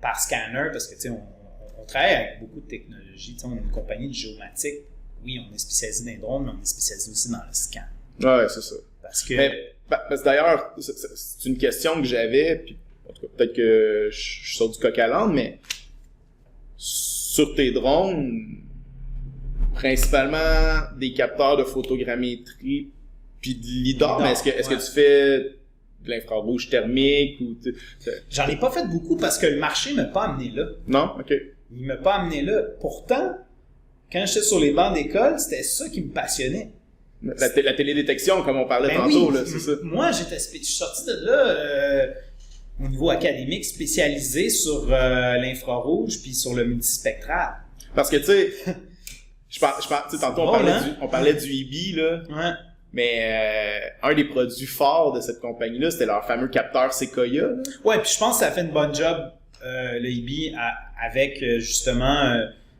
par scanner parce que, tu sais, on travaille avec beaucoup de technologies. Tu sais, on est une compagnie de géomatique. Oui, on est spécialisé dans les drones, mais on est spécialisé aussi dans le scan. Ouais, c'est ça. Parce que... parce que d'ailleurs, c'est une question que j'avais, puis en tout cas, peut-être que je sors du coq à l'âne, mais sur tes drones, principalement des capteurs de photogrammétrie puis de lidar, mais est-ce que tu fais de l'infrarouge thermique ou... J'en ai pas fait beaucoup parce que le marché m'a pas amené là. Non? OK. Il m'a pas amené là. Pourtant, quand j'étais sur les bancs d'école, c'était ça qui me passionnait. La télédétection, comme on parlait tantôt, là, c'est ça. Moi, je suis sorti de là au niveau académique spécialisé sur l'infrarouge puis sur le multispectral. Parce que, tu sais, tantôt on parlait du IBI, là. Ouais. Mais un des produits forts de cette compagnie-là, c'était leur fameux capteur Sequoia, là. Ouais, puis je pense que ça fait une bonne job, le IBI, avec justement...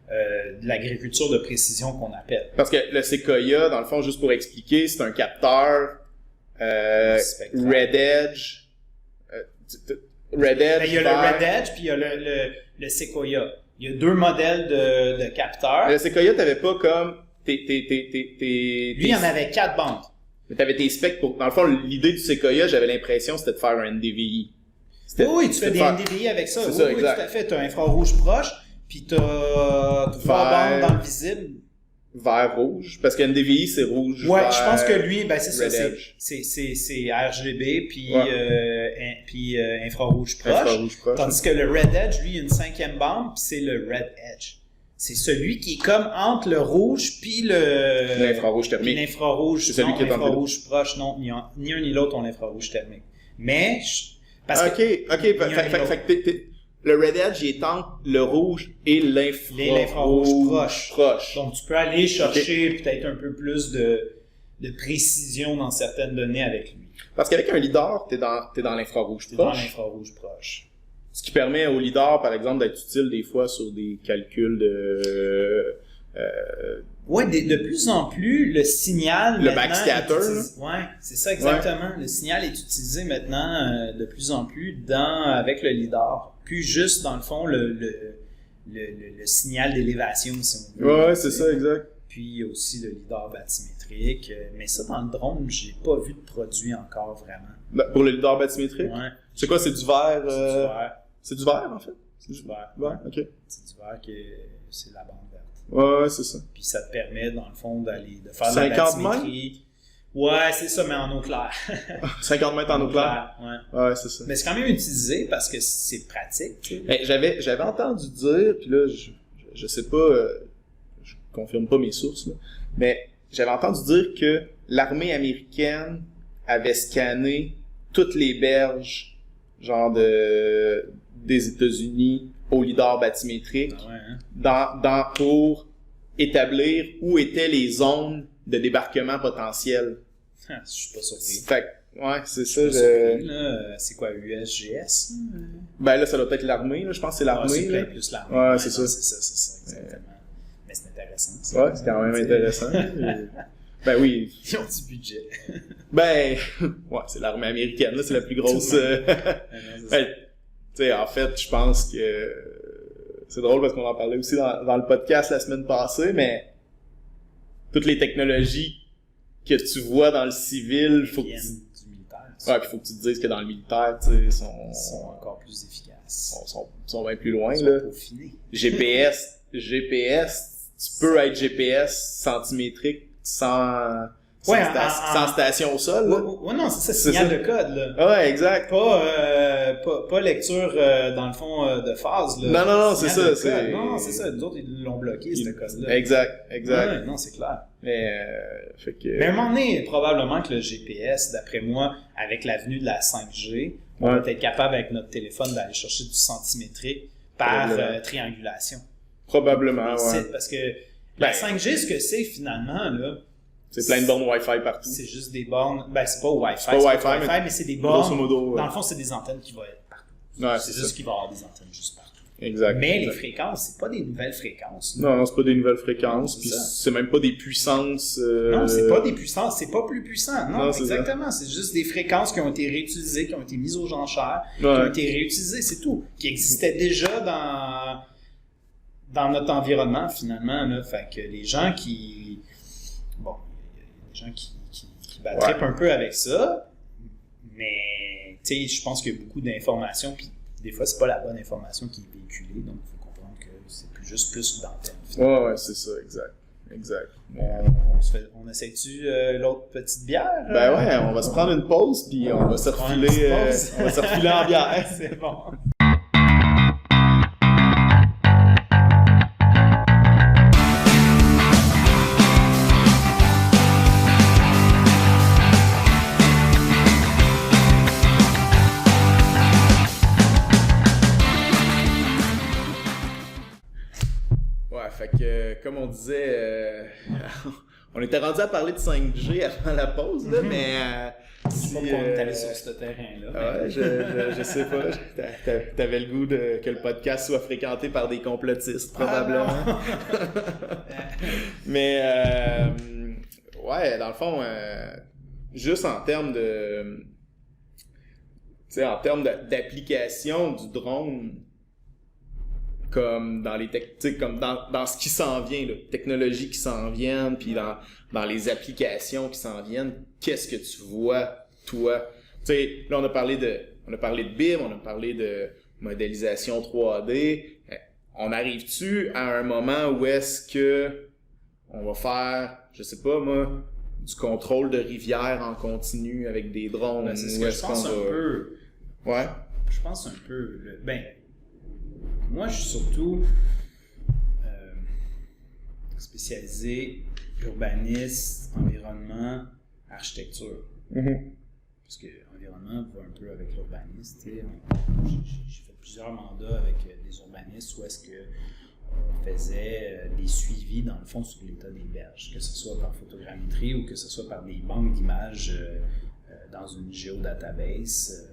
de l'agriculture de précision qu'on appelle. Parce que le Sequoia, dans le fond, juste pour expliquer, c'est un capteur Red Edge. Red Edge. Il y a le Red Edge puis il y a le Sequoia. Il y a deux modèles de capteurs. Le Sequoia, t'avais pas comme Lui, il y en avait 4 bandes. Mais t'avais tes specs pour... Dans le fond, l'idée du Sequoia, j'avais l'impression, c'était de faire un NDVI. Oui, tu fais des NDVI avec ça. Oui, tout à fait. Tu as infrarouge proche. Puis t'as 3 bandes dans le visible. Vert rouge. Parce que NDVI, c'est rouge. Ouais, vert, je pense que lui, ben c'est ça. Edge. C'est RGB puis infrarouge proche. proche. Tandis que le Red Edge, lui, il y a une 5e bande, puis c'est le Red Edge. C'est celui qui est comme entre le rouge puis l'infrarouge thermique. L'infrarouge, c'est celui qui est l'infrarouge proche, non. Ni un ni l'autre ont l'infrarouge thermique. Mais... Le Red Edge, il est entre le rouge et l'infrarouge proche. Donc, tu peux aller chercher peut-être un peu plus de précision dans certaines données avec lui. Parce qu'avec un lidar, t'es dans l'infrarouge proche. T'es dans l'infrarouge proche. Ce qui permet au lidar, par exemple, d'être utile des fois sur des calculs de... Ouais, de plus en plus, le signal... Le backscatter. Ouais, c'est ça exactement. Ouais. Le signal est utilisé maintenant de plus en plus avec le lidar. Plus juste, dans le fond, le signal d'élévation, si on veut. Ouais, c'est ça, exact. Puis aussi le lidar bathymétrique. Mais ça, dans le drone, j'ai pas vu de produit encore vraiment. Pour le lidar bathymétrique? Ouais. C'est quoi, c'est du verre? C'est du verre. C'est du verre, en fait? C'est du vert. Ouais, ok. C'est du vert que c'est la bande verte. Ouais, c'est ça. Puis ça te permet, dans le fond, de faire de la 50 bathymétrie. Ouais, c'est ça, mais en eau claire. 50 mètres en eau claire? Ouais, c'est ça. Mais c'est quand même utilisé parce que c'est pratique. J'avais entendu dire, puis là, je sais pas, je confirme pas mes sources, là, mais j'avais entendu dire que l'armée américaine avait scanné toutes les berges, genre des États-Unis au lidar bathymétrique, pour établir où étaient les zones de débarquement potentielles. Je suis pas surpris. Fait ouais, c'est ça. C'est quoi, USGS? Ben là, ça doit être l'armée, là. Je pense que c'est l'armée. C'est peut-être plus l'armée. Ouais, c'est ça. C'est ça, exactement. Mais c'est intéressant. Ouais, c'est quand même intéressant. Ben oui. Ils ont du budget. Ben, ouais, c'est l'armée américaine, là, c'est la plus grosse. Ben, tu sais, en fait, je pense que c'est drôle parce qu'on en parlait aussi dans le podcast la semaine passée, mais toutes les technologies que tu vois dans le civil, faut que tu... du militaire. Ouais, puis faut que tu te dises que dans le militaire, tu sais, sont encore plus efficaces. Sont bien plus loin, ils là. Sont peaufinés. GPS, tu peux être GPS centimétrique sans station au sol, là. Ouais, non, c'est ça, signal de code, là. Ouais, exact. Pas lecture, dans le fond, de phase, là. Non, c'est ça. Non, c'est ça. Nous autres, ils l'ont bloqué, ce code-là. Exact. Ouais, non, c'est clair. Mais à un moment donné, probablement que le GPS, d'après moi, avec l'avenue de la 5G, on va être capable, avec notre téléphone, d'aller chercher du centimétrique par triangulation. Probablement, ouais. Parce que la 5G, ce que c'est, finalement, là, c'est plein de bornes Wi-Fi partout. C'est juste des bornes. Ben, c'est pas Wi-Fi. C'est pas Wi-Fi, mais c'est des bornes. Grosso modo, dans le fond, c'est des antennes qui vont être partout. Ouais, c'est juste qu'il va y avoir des antennes juste partout. Exact. Mais les fréquences, c'est pas des nouvelles fréquences. Non, c'est pas des nouvelles fréquences. Puis c'est même pas des puissances. Non, c'est pas des puissances. C'est pas plus puissant. Non, exactement. C'est juste des fréquences qui ont été réutilisées, qui ont été mises aux enchères, qui ont été réutilisées, c'est tout. Qui existaient déjà dans notre environnement, finalement. Là. Fait que les gens qui. Bon. Gens qui battrippent un peu avec ça, mais tu sais, je pense qu'il y a beaucoup d'informations, puis des fois, c'est pas la bonne information qui est véhiculée, donc il faut comprendre que c'est plus d'antenne. Ouais, c'est ça, exact. On essaie-tu l'autre petite bière? Ben ouais, on va se prendre une pause, puis on va se refiler en bière. C'est bon. Fait que, comme on disait, on était rendu à parler de 5G avant la pause, là, mais... Je sais pas pourquoi on est allé sur ce terrain-là. Ouais, je sais pas. T'avais le goût que le podcast soit fréquenté par des complotistes, probablement. Mais, ouais, dans le fond, juste en termes de... Tu sais, en termes d'application du drone... comme dans les comme dans ce qui s'en vient, là, technologies qui s'en viennent, puis dans les applications qui s'en viennent, qu'est-ce que tu vois, toi? Tu sais, là, on a parlé de BIM, on a parlé de modélisation 3D. On arrive-tu à un moment où est-ce que on va faire, je sais pas moi, du contrôle de rivière en continu avec des drones? Ben, c'est ce que je pense un peu. Ouais. Je pense un peu. Moi, je suis surtout spécialisé urbanisme, environnement, architecture. Mm-hmm. Parce que l'environnement va un peu avec l'urbanisme. J'ai fait plusieurs mandats avec des urbanistes où est-ce qu'on faisait des suivis, dans le fond, sur l'état des berges, que ce soit par photogrammétrie ou que ce soit par des banques d'images dans une géodatabase.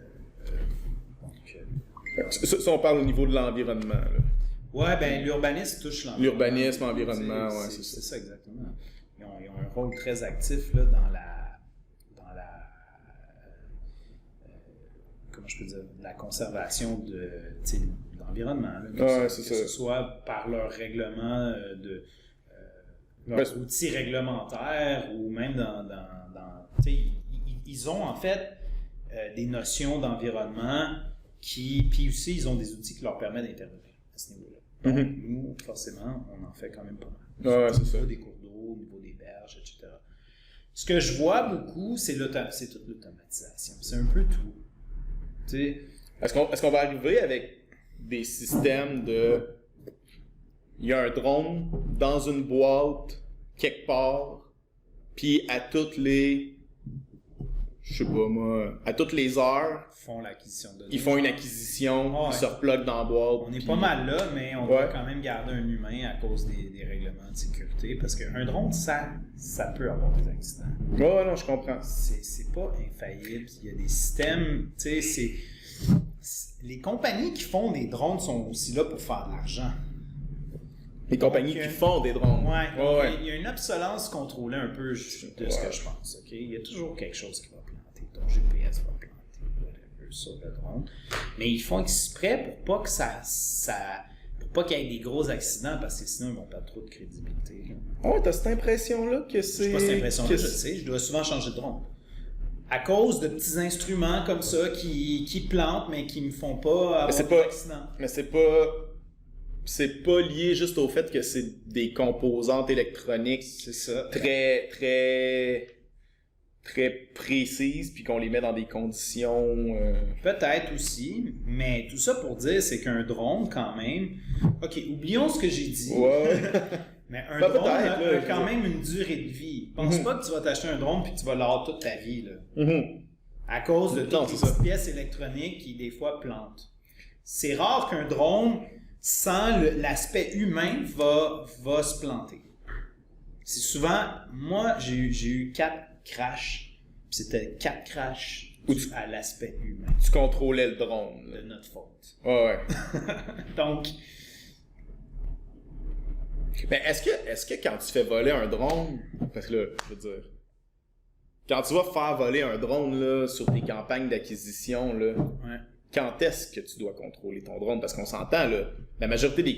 Ça, on parle au niveau de l'environnement, là. Ouais, ben l'urbanisme touche l'environnement. L'urbanisme, l'environnement, ouais, c'est ça. C'est ça, exactement. Ils ont un rôle très actif là, dans la comment je peux dire, la conservation de l'environnement. Là, que ce soit par leur règlement leurs outils réglementaires ou même dans ils ont en fait des notions d'environnement Puis aussi, ils ont des outils qui leur permettent d'intervenir à ce niveau-là. Donc, nous, forcément, on en fait quand même pas mal. Ouais, c'est ça. Au niveau des cours d'eau, au niveau des berges, etc. Ce que je vois beaucoup, c'est toute l'automatisation. C'est un peu tout. Tu sais, Est-ce qu'on va arriver avec des systèmes de... Il y a un drone dans une boîte, quelque part, puis à toutes les... Je sais pas moi... À toutes les heures, font l'acquisition de données. ils font une acquisition, Ouais. ils se repluguent dans la boîte. On est puis- pas mal là, mais on doit quand même garder un humain à cause des règlements de sécurité, parce qu'un drone, ça peut avoir des accidents. Ouais, non, je comprends. C'est pas infaillible. Il y a des systèmes, tu sais, les compagnies qui font des drones sont aussi là pour faire de l'argent. Les compagnies qui font des drones. Ouais. Il y a une obsolescence contrôlée un peu de ce que je pense. Ok, il y a toujours quelque chose qui va planter. Ton GPS va planter, whatever, sur le drone. Mais ils font exprès pour pas que pour pas qu'il y ait des gros accidents, parce que sinon ils vont perdre trop de crédibilité. Là. Ouais, t'as cette impression-là que c'est... J'ai pas cette impression-là, je sais, je dois souvent changer de drone. À cause de petits instruments comme ça qui plantent, mais qui me font pas avoir d'accident. Mais c'est pas lié juste au fait que c'est des composantes électroniques C'est ça. très précises puis qu'on les met dans des conditions Peut-être aussi, mais tout ça pour dire, c'est qu'un drone, quand même... OK, oublions ce que j'ai dit. ouais. Mais un Ben, drone peut-être, a là, quand même une durée de vie. Pense pas que tu vas t'acheter un drone puis que tu vas l'avoir toute ta vie, là. Mhm. À cause de Non, toutes les c'est ça. petites pièces électroniques qui, des fois, plantent. C'est rare qu'un drone, sans l'aspect humain, va se planter. C'est souvent... Moi, j'ai eu 4 crashs. Puis c'était 4 crashs à l'aspect humain. Tu contrôlais le drone. De Là. notre faute. Ouais. Donc... Mais est-ce que quand tu fais voler un drone, parce que là, je veux dire, quand tu vas faire voler un drone là, sur tes campagnes d'acquisition, là, Ouais. quand est-ce que tu dois contrôler ton drone? Parce qu'on s'entend, là, la majorité des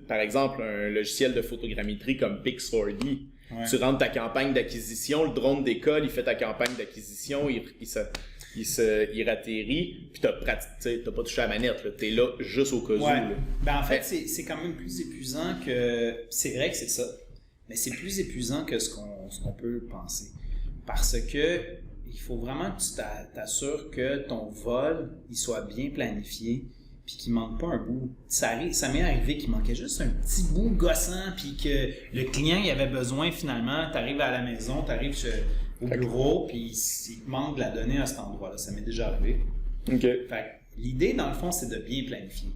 par exemple, un logiciel de photogrammétrie comme Pix4D, Ouais. tu rentres ta campagne d'acquisition, le drone décolle, il fait ta campagne d'acquisition, il ratterrit, puis t'as pas touché à la manette, là, t'es là juste au cas où. Ouais. Là. Ben en fait, c'est quand même plus épuisant que... C'est vrai que c'est ça. Mais c'est plus épuisant que ce qu'on peut penser. Parce que il faut vraiment que tu t'assures que ton vol, il soit bien planifié, puis qu'il manque pas un bout. Ça m'est arrivé qu'il manquait juste un petit bout gossant, puis que le client il avait besoin finalement. T'arrives à la maison, t'arrives au bureau, puis il te manque de la donnée à cet endroit-là. Ça m'est déjà arrivé. OK. Fait que l'idée, dans le fond, c'est de bien planifier.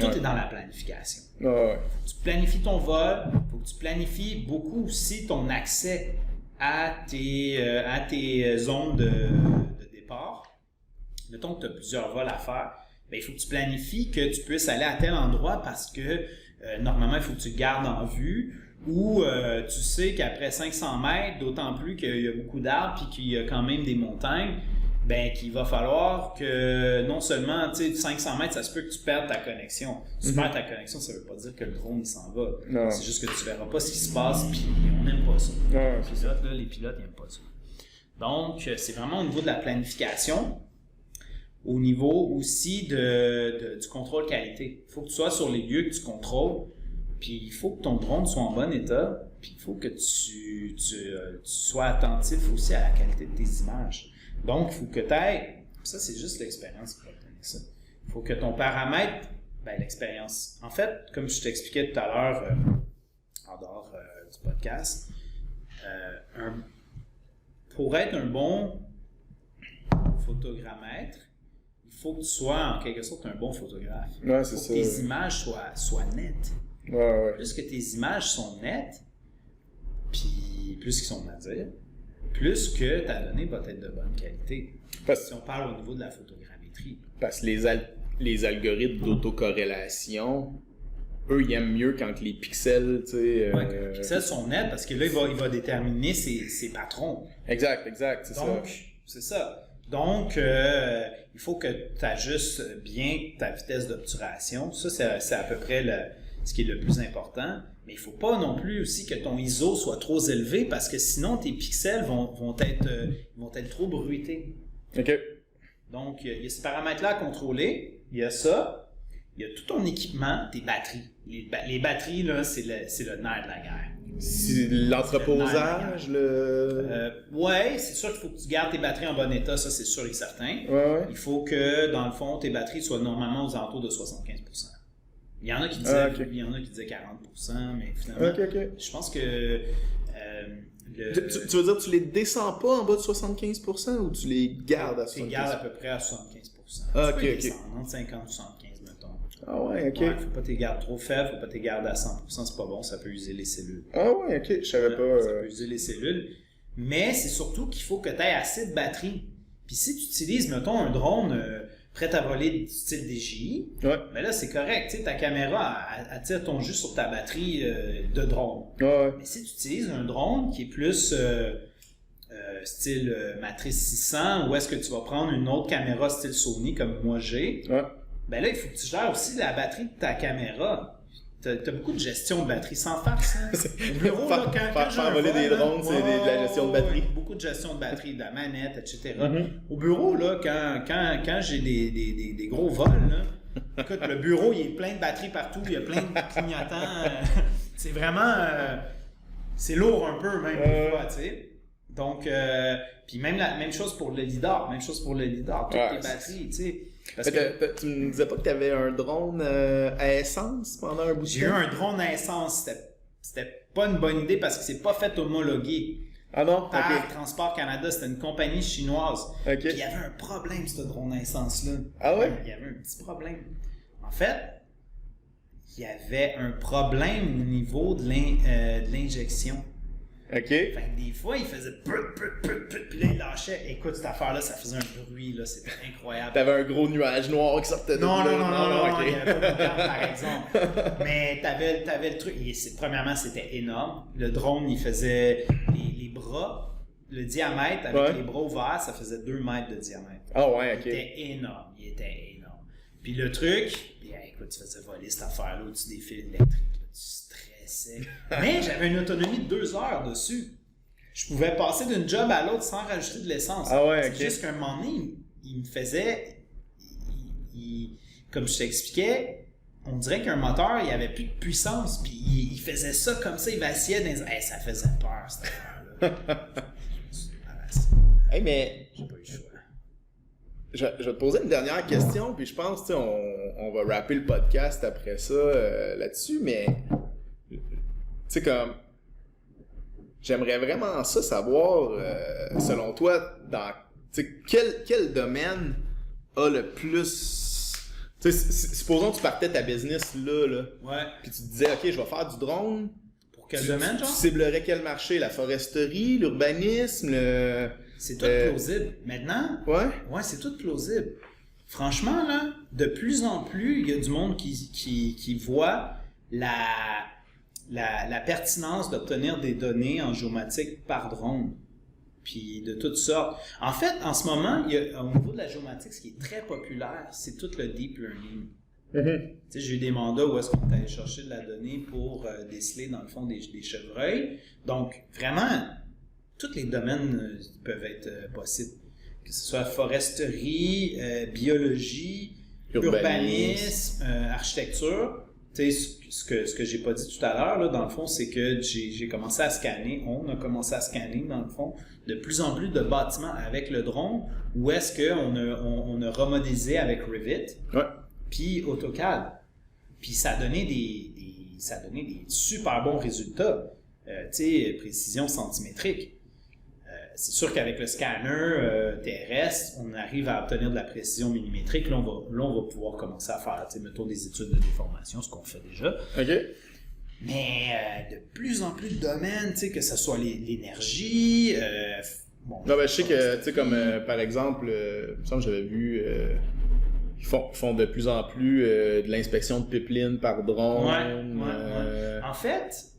Tout est dans la planification. Ouais. Tu planifies ton vol, il faut que tu planifies beaucoup aussi ton accès à tes zones de départ. Mettons que tu as plusieurs vols à faire, bien, il faut que tu planifies que tu puisses aller à tel endroit parce que normalement, il faut que tu le gardes en vue ou tu sais qu'après 500 mètres, d'autant plus qu'il y a beaucoup d'arbres et qu'il y a quand même des montagnes, ben qu'il va falloir que non seulement, tu sais, 500 mètres, ça se peut que tu perdes ta connexion. Si tu perds ta connexion, ça veut pas dire que le drone, il s'en va. Non. C'est juste que tu verras pas ce qui se passe, puis on n'aime pas ça. Ouais, Les pilotes, ils n'aiment pas ça. Donc, c'est vraiment au niveau de la planification, au niveau aussi du contrôle qualité. Il faut que tu sois sur les lieux que tu contrôles, puis il faut que ton drone soit en bon état, puis il faut que tu sois attentif aussi à la qualité de tes images. Donc, il faut que tu ailles, ça c'est juste l'expérience qui va te donner ça. Il faut que ton paramètre, ben l'expérience. En fait, comme je t'expliquais tout à l'heure, en dehors du podcast, pour être un bon photogrammètre, il faut que tu sois en quelque sorte un bon photographe. Ouais, Il c'est faut ça. que tes images soient nettes. Ouais. Plus que tes images sont nettes, puis plus qu'ils sont à dire, plus que ta donnée va être de bonne qualité. Si on parle au niveau de la photogrammétrie. Parce que les algorithmes d'autocorrélation, eux, ils aiment mieux quand les pixels, tu sais... Ouais, que les pixels sont nets, parce que là, il va déterminer ses patrons. Exact, c'est ça. Donc, c'est ça. Donc, il faut que tu ajustes bien ta vitesse d'obturation. Ça, c'est à peu près ce qui est le plus important. Mais il ne faut pas non plus aussi que ton ISO soit trop élevé parce que sinon, tes pixels vont être trop bruités. OK. Donc, il y a ces paramètres-là à contrôler. Il y a ça. Il y a tout ton équipement, tes batteries. Les batteries, là, c'est le nerf de la guerre. C'est l'entreposage, ouais, c'est sûr qu'il faut que tu gardes tes batteries en bon état, ça c'est sûr et certain. Ouais. Il faut que, dans le fond, tes batteries soient normalement aux alentours de 75%. Il y en a qui disaient, il y en a qui disaient 40%, mais finalement, je pense que tu veux dire, tu les descends pas en bas de 75% ou tu les gardes à 75%? Tu les gardes à peu près à 75%. Ah, tu peux les descendre entre 50 et 75, mettons. Ah ouais, ok. Ouais, faut pas t'es gardes trop faibles, faut pas t'es gardes à 100%, c'est pas bon, ça peut user les cellules. Ah ouais, ok, je savais pas. Ça peut user les cellules. Mais c'est surtout qu'il faut que tu aies assez de batterie. Puis si tu utilises, mettons, un drone prêt à voler du style DJI, ben là, c'est correct. Tu sais, ta caméra, elle tire ton jus sur ta batterie de drone. Ouais. Mais si tu utilises un drone qui est plus style Matrice 600, ou est-ce que tu vas prendre une autre caméra style Sony, comme moi j'ai, ben là, il faut que tu gères aussi la batterie de ta caméra. T'as beaucoup de gestion de batterie sans farce. Hein? Au bureau, là, quand faire voler des drones, c'est de la gestion de batterie. Beaucoup de gestion de batterie, de la manette, etc. Au bureau, là, quand j'ai des gros vols, là, écoute, le bureau, il est plein de batteries partout, il y a plein de clignotants. C'est vraiment... c'est lourd un peu, même, des fois, tu sais. Donc, puis même chose pour le lidar. Toutes tes batteries, tu sais. Parce que tu me disais pas que tu avais un drone à essence pendant un bout de temps? J'ai eu un drone à essence. C'était pas une bonne idée parce que c'est pas fait homologuer. Ah non? Par Transport Canada, c'était une compagnie chinoise. Puis il y avait un problème, ce drone à essence-là. Ah ouais? Il y avait un petit problème. En fait, il y avait un problème au niveau de l'injection. OK. Fait que des fois, il faisait puis là, il lâchait. Écoute, cette affaire-là, ça faisait un bruit, là, c'était incroyable. T'avais un gros nuage noir qui sortait de non, là. Non, il n'y avait pas de garde, par exemple. Mais t'avais le truc. Premièrement, c'était énorme. Le drone, il faisait les bras, le diamètre, avec les bras ouverts, ça faisait 2 mètres de diamètre. Ah ouais, OK. Il était énorme. Puis le truc, écoute, tu faisais voler cette affaire-là au-dessus des fils électriques, là, tu stressais. Mais j'avais une autonomie de 2 heures dessus. Je pouvais passer d'une job à l'autre sans rajouter de l'essence. Ah ouais, c'est juste qu'à un moment donné, il me faisait... comme je t'expliquais, on dirait qu'un moteur, il avait plus de puissance, puis il faisait ça comme ça, il vacillait dans les... ça faisait peur, cette affaire-là. Hey, mais... J'ai pas eu le choix. Je vais te poser une dernière question, puis je pense, tu sais, on va rapper le podcast après ça là-dessus, mais... Tu sais, comme... J'aimerais vraiment ça savoir, selon toi, dans quel domaine a le plus... Tu sais, supposons que tu partais ta business là, puis tu te disais, OK, je vais faire du drone. Pour quel domaine, genre? Tu ciblerais quel marché? La foresterie, l'urbanisme, C'est tout plausible. Maintenant, ouais, c'est tout plausible. Franchement, là, de plus en plus, il y a du monde qui voit la pertinence d'obtenir des données en géomatique par drone. Puis de toutes sortes. En fait, en ce moment, au niveau de la géomatique, ce qui est très populaire, c'est tout le deep learning. Tu sais, j'ai eu des mandats où est-ce qu'on est allé chercher de la donnée pour déceler, dans le fond, des chevreuils. Donc, vraiment, tous les domaines peuvent être possibles. Que ce soit foresterie, biologie, urbanisme, architecture. Tu sais, ce que j'ai pas dit tout à l'heure, là, dans le fond, c'est que j'ai commencé à scanner, on a commencé à scanner, dans le fond, de plus en plus de bâtiments avec le drone, où est-ce qu'on a remodélisé avec Revit, puis AutoCAD. Puis ça a donné des super bons résultats. Tu sais, précision centimétrique. C'est sûr qu'avec le scanner terrestre, on arrive à obtenir de la précision millimétrique. Là, on va pouvoir commencer à faire, mettons, des études de déformation, ce qu'on fait déjà. OK. Mais de plus en plus de domaines, que ce soit l'énergie... je sais que, tu sais, comme par exemple, il me semble que j'avais vu... Ils font de plus en plus de l'inspection de pipeline par drone. Ouais. En fait,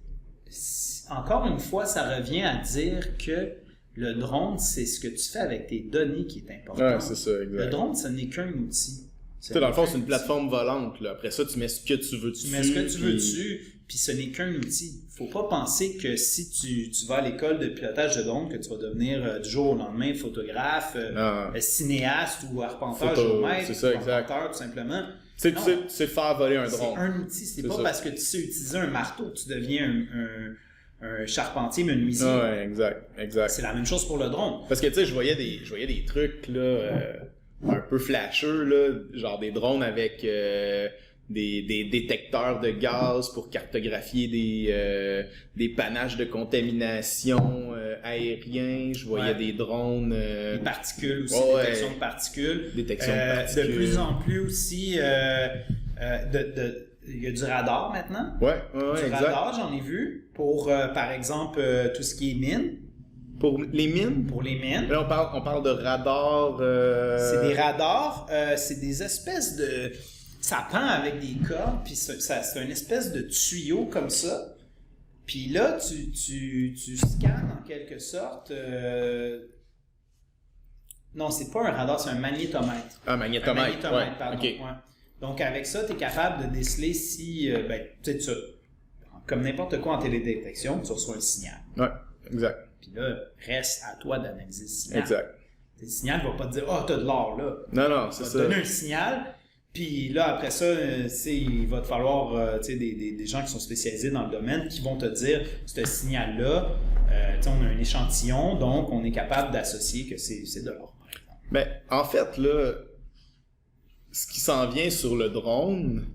encore une fois, ça revient à dire que le drone, c'est ce que tu fais avec tes données qui est important. Ouais, c'est ça, exact. Le drone, ce n'est qu'un outil. Tu sais, dans le fond, c'est une plateforme volante. Là. Après ça, tu mets ce que tu veux dessus. Tu mets ce que tu veux dessus. puis ce n'est qu'un outil. Faut pas penser que si tu vas à l'école de pilotage de drone, que tu vas devenir du jour au lendemain photographe, cinéaste ou arpenteur, géomètre, arpenteur, tout simplement. Tu sais faire voler un drone. C'est un outil, c'est pas parce que tu sais utiliser un marteau que tu deviens un charpentier menuisier. Ouais, exact. C'est la même chose pour le drone. Parce que tu sais, je voyais des trucs là un peu flasheux là, genre des drones avec des détecteurs de gaz pour cartographier des panaches de contamination aériens. Je voyais des drones... des particules aussi, détection de particules. Détection de particules. De plus en plus aussi, il y a du radar maintenant. Ouais, du radar, j'en ai vu, pour, par exemple, tout ce qui est mine. Pour les mines? Pour les mines. Là, on parle de radar... C'est des radars, c'est des espèces de... Ça pend avec des cordes, puis c'est une espèce de tuyau comme ça. Puis là, tu scannes en quelque sorte... Non, c'est pas un radar, c'est un magnétomètre. Un magnétomètre, pardon. Okay. Ouais. Donc, avec ça, tu es capable de déceler si... tu sais, comme n'importe quoi en télédétection, tu reçois un signal. Ouais, exact. Puis là, reste à toi d'analyser le signal. Exact. Le signal ne va pas te dire « Ah, t'as de l'or là ». Non, c'est ça. Il va te donner un signal, puis là, après ça, il va te falloir des gens qui sont spécialisés dans le domaine qui vont te dire « Ce signal-là, on a un échantillon, donc on est capable d'associer que c'est de l'or ». Mais en fait, là, ce qui s'en vient sur le drone,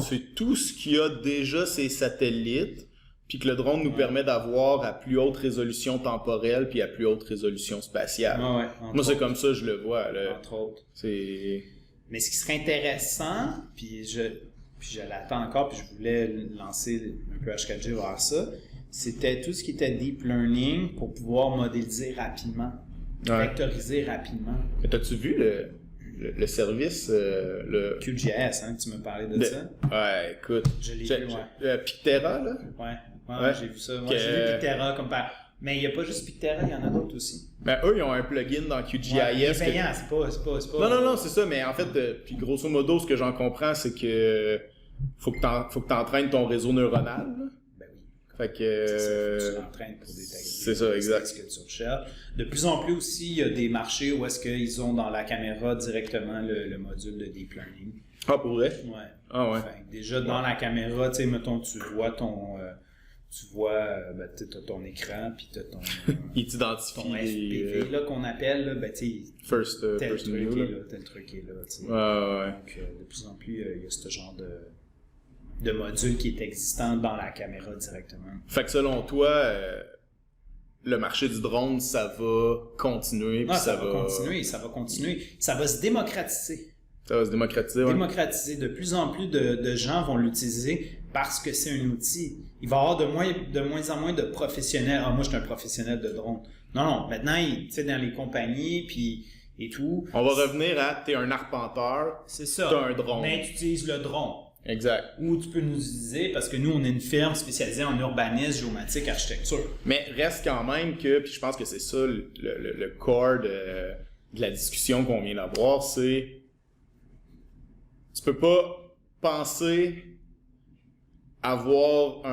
c'est tout ce qui a déjà ces satellites, puis que le drone nous permet d'avoir à plus haute résolution temporelle puis à plus haute résolution spatiale. Moi, c'est comme ça je le vois. Là. Entre autres. Mais ce qui serait intéressant, puis je l'attends encore, puis je voulais lancer un peu H4G vers ça, c'était tout ce qui était deep learning pour pouvoir modéliser rapidement, vectoriser rapidement. Mais t'as-tu vu le service, le QGIS, hein, que tu me parlais de ça? Ouais, écoute. Je l'ai vu, Pictera, là? Ouais, j'ai vu ça. Moi, j'ai vu Pictera comme par... Mais il n'y a pas juste Pictera, il y en a d'autres aussi. Ben, eux, ils ont un plugin dans QGIS. C'est payant, c'est pas... Non, c'est ça, mais en fait, puis grosso modo, ce que j'en comprends, c'est que faut que t'entraînes ton réseau neuronal, là. Ben oui. Fait que... C'est ça, faut que tu l'entraînes pour détecter. C'est ça, exact. Ce que tu recherches. De plus en plus aussi, il y a des marchés où est-ce qu'ils ont dans la caméra directement le module de deep learning. Ah, pour vrai? Ouais. Ah ouais. Fait, déjà, dans la caméra, tu sais, mettons, tu vois ton écran, puis t'as ton... Il t'identifie. Ton FPV, là, qu'on appelle, là, tu sais... First person view, là. Tel truc est là, tu sais. Ouais. Donc, de plus en plus, il y a ce genre de module qui est existant dans la caméra directement. Fait que selon toi, le marché du drone, ça va continuer. Ça va continuer. Ça va se démocratiser. Ça va se démocratiser, Démocratiser. De plus en plus de gens vont l'utiliser parce que c'est un outil. Il va y avoir de moins en moins de professionnels. Ah, moi, je suis un professionnel de drone. Non. Maintenant, tu sais, dans les compagnies, puis et tout. On va revenir à, t'es un arpenteur. C'est ça. T'as un drone. Mais tu utilises le drone. Exact. Ou tu peux nous utiliser, parce que nous, on est une firme spécialisée en urbanisme, géomatique, architecture. Mais reste quand même que, puis je pense que c'est ça le core de la discussion qu'on vient d'avoir, c'est tu peux pas penser avoir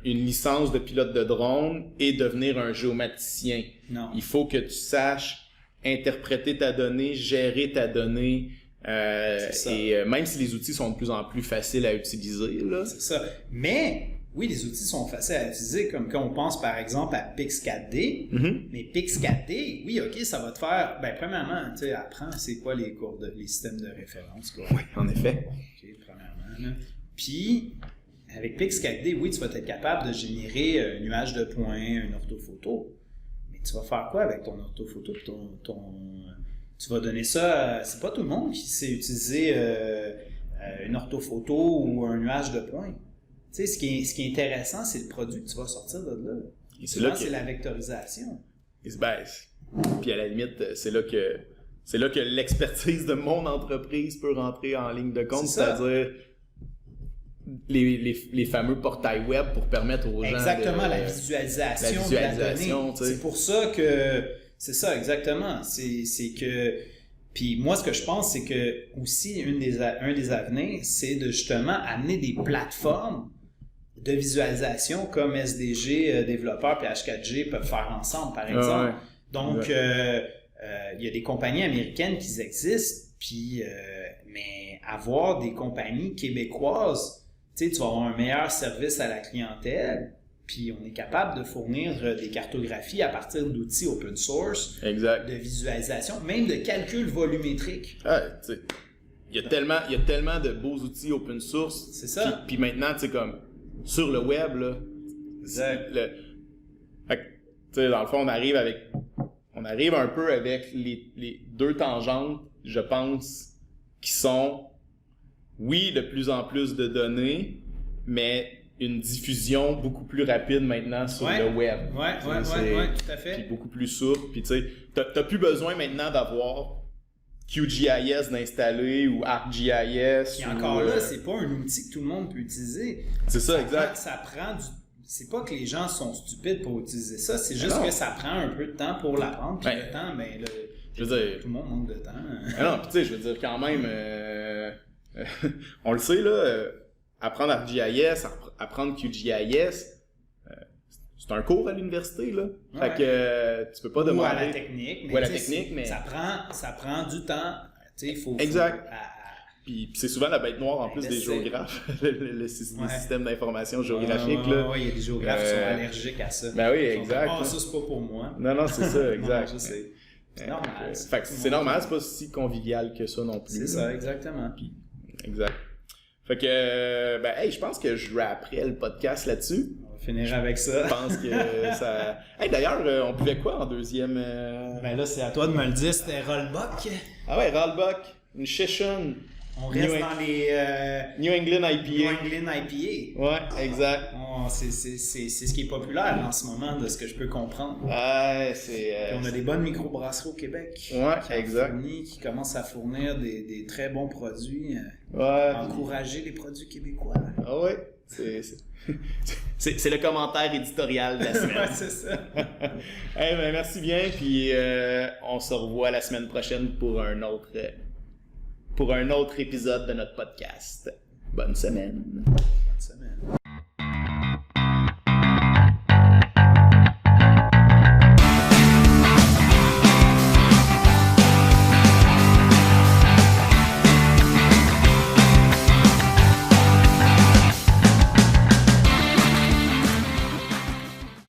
une licence de pilote de drone et devenir un géomaticien. Non. Il faut que tu saches interpréter ta donnée, gérer ta donnée, et même si les outils sont de plus en plus faciles à utiliser, là. C'est ça. Mais oui, les outils sont faciles à utiliser, comme quand on pense par exemple à Pix4D. Mais Pix4D, oui, ok, ça va te faire. Ben premièrement, tu sais, apprends c'est quoi les systèmes de référence, quoi. Oui, en effet. Ok, premièrement. Là. Puis avec Pix4D, oui, tu vas être capable de générer un nuage de points, une orthophoto. Mais tu vas faire quoi avec ton orthophoto, tu vas donner ça. C'est pas tout le monde qui sait utiliser une orthophoto ou un nuage de points. Tu sais, ce qui est intéressant, c'est le produit que tu vas sortir de là. Et c'est la vectorisation. Il se baisse. Puis à la limite, c'est là que l'expertise de mon entreprise peut rentrer en ligne de compte, c'est-à-dire les fameux portails web pour permettre aux gens la visualisation de la donnée. C'est pour ça que c'est ça exactement. C'est que Puis moi, ce que je pense, c'est que aussi un des avenirs, c'est de justement amener des plateformes de visualisation comme SDG, développeurs, et H4G peuvent faire ensemble, par exemple. Donc, il y a des compagnies américaines qui existent, puis mais avoir des compagnies québécoises, tu vas avoir un meilleur service à la clientèle, puis on est capable de fournir des cartographies à partir d'outils open source, de visualisation, même de calcul volumétrique. Il y a tellement de beaux outils open source. C'est ça. Puis maintenant, tu sais, comme sur le web, là, dans le fond, on arrive un peu avec les deux tangentes, je pense, qui sont, oui, de plus en plus de données, mais une diffusion beaucoup plus rapide maintenant sur le web. Oui, tout à fait. Puis beaucoup plus souple. Puis tu sais, t'as plus besoin maintenant d'avoir QGIS d'installer ou ArcGIS. Et encore là, c'est pas un outil que tout le monde peut utiliser. C'est ça, exact. Ça prend du... C'est pas que les gens sont stupides pour utiliser ça, c'est juste que ça prend un peu de temps pour l'apprendre. Puis le temps, je veux dire, tout le monde manque de temps. Non, puis tu sais, je veux dire, quand même, on le sait, là, apprendre ArcGIS, apprendre QGIS, c'est un cours à l'université, là. Fait que tu peux pas demander... Ou à la technique, mais... Ça prend du temps, tu sais, il faut... Exact. Puis c'est souvent la bête noire, en plus, des géographes, les systèmes d'information géographique, là. Oui, il y a des géographes qui sont allergiques à ça. Ben oui, exact. Ça, c'est pas pour moi. Non, c'est ça, exact. Non, je sais. C'est normal. Fait que c'est normal, c'est pas si convivial que ça non plus. C'est ça, exactement. Puis, exact. Fait que, je pense que je rapperai le podcast là-dessus. On va finir avec ça. Je pense que ça... D'ailleurs, on pouvait quoi en deuxième... Ben là, c'est à toi de me le dire, c'était Rollbuck. Ah ouais, Rollbuck, une session. On reste dans les... New England IPA. New England IPA. Ouais, exact. C'est ce qui est populaire en ce moment, de ce que je peux comprendre. Ouais, c'est... on a des bonnes microbrasseries au Québec. Ouais, exact. Qui commencent à fournir des très bons produits. Ouais. Encourager les produits québécois. Ah ouais, c'est le commentaire éditorial de la semaine. Ouais, c'est ça. Merci bien, puis on se revoit la semaine prochaine pour un autre épisode de notre podcast. Bonne semaine.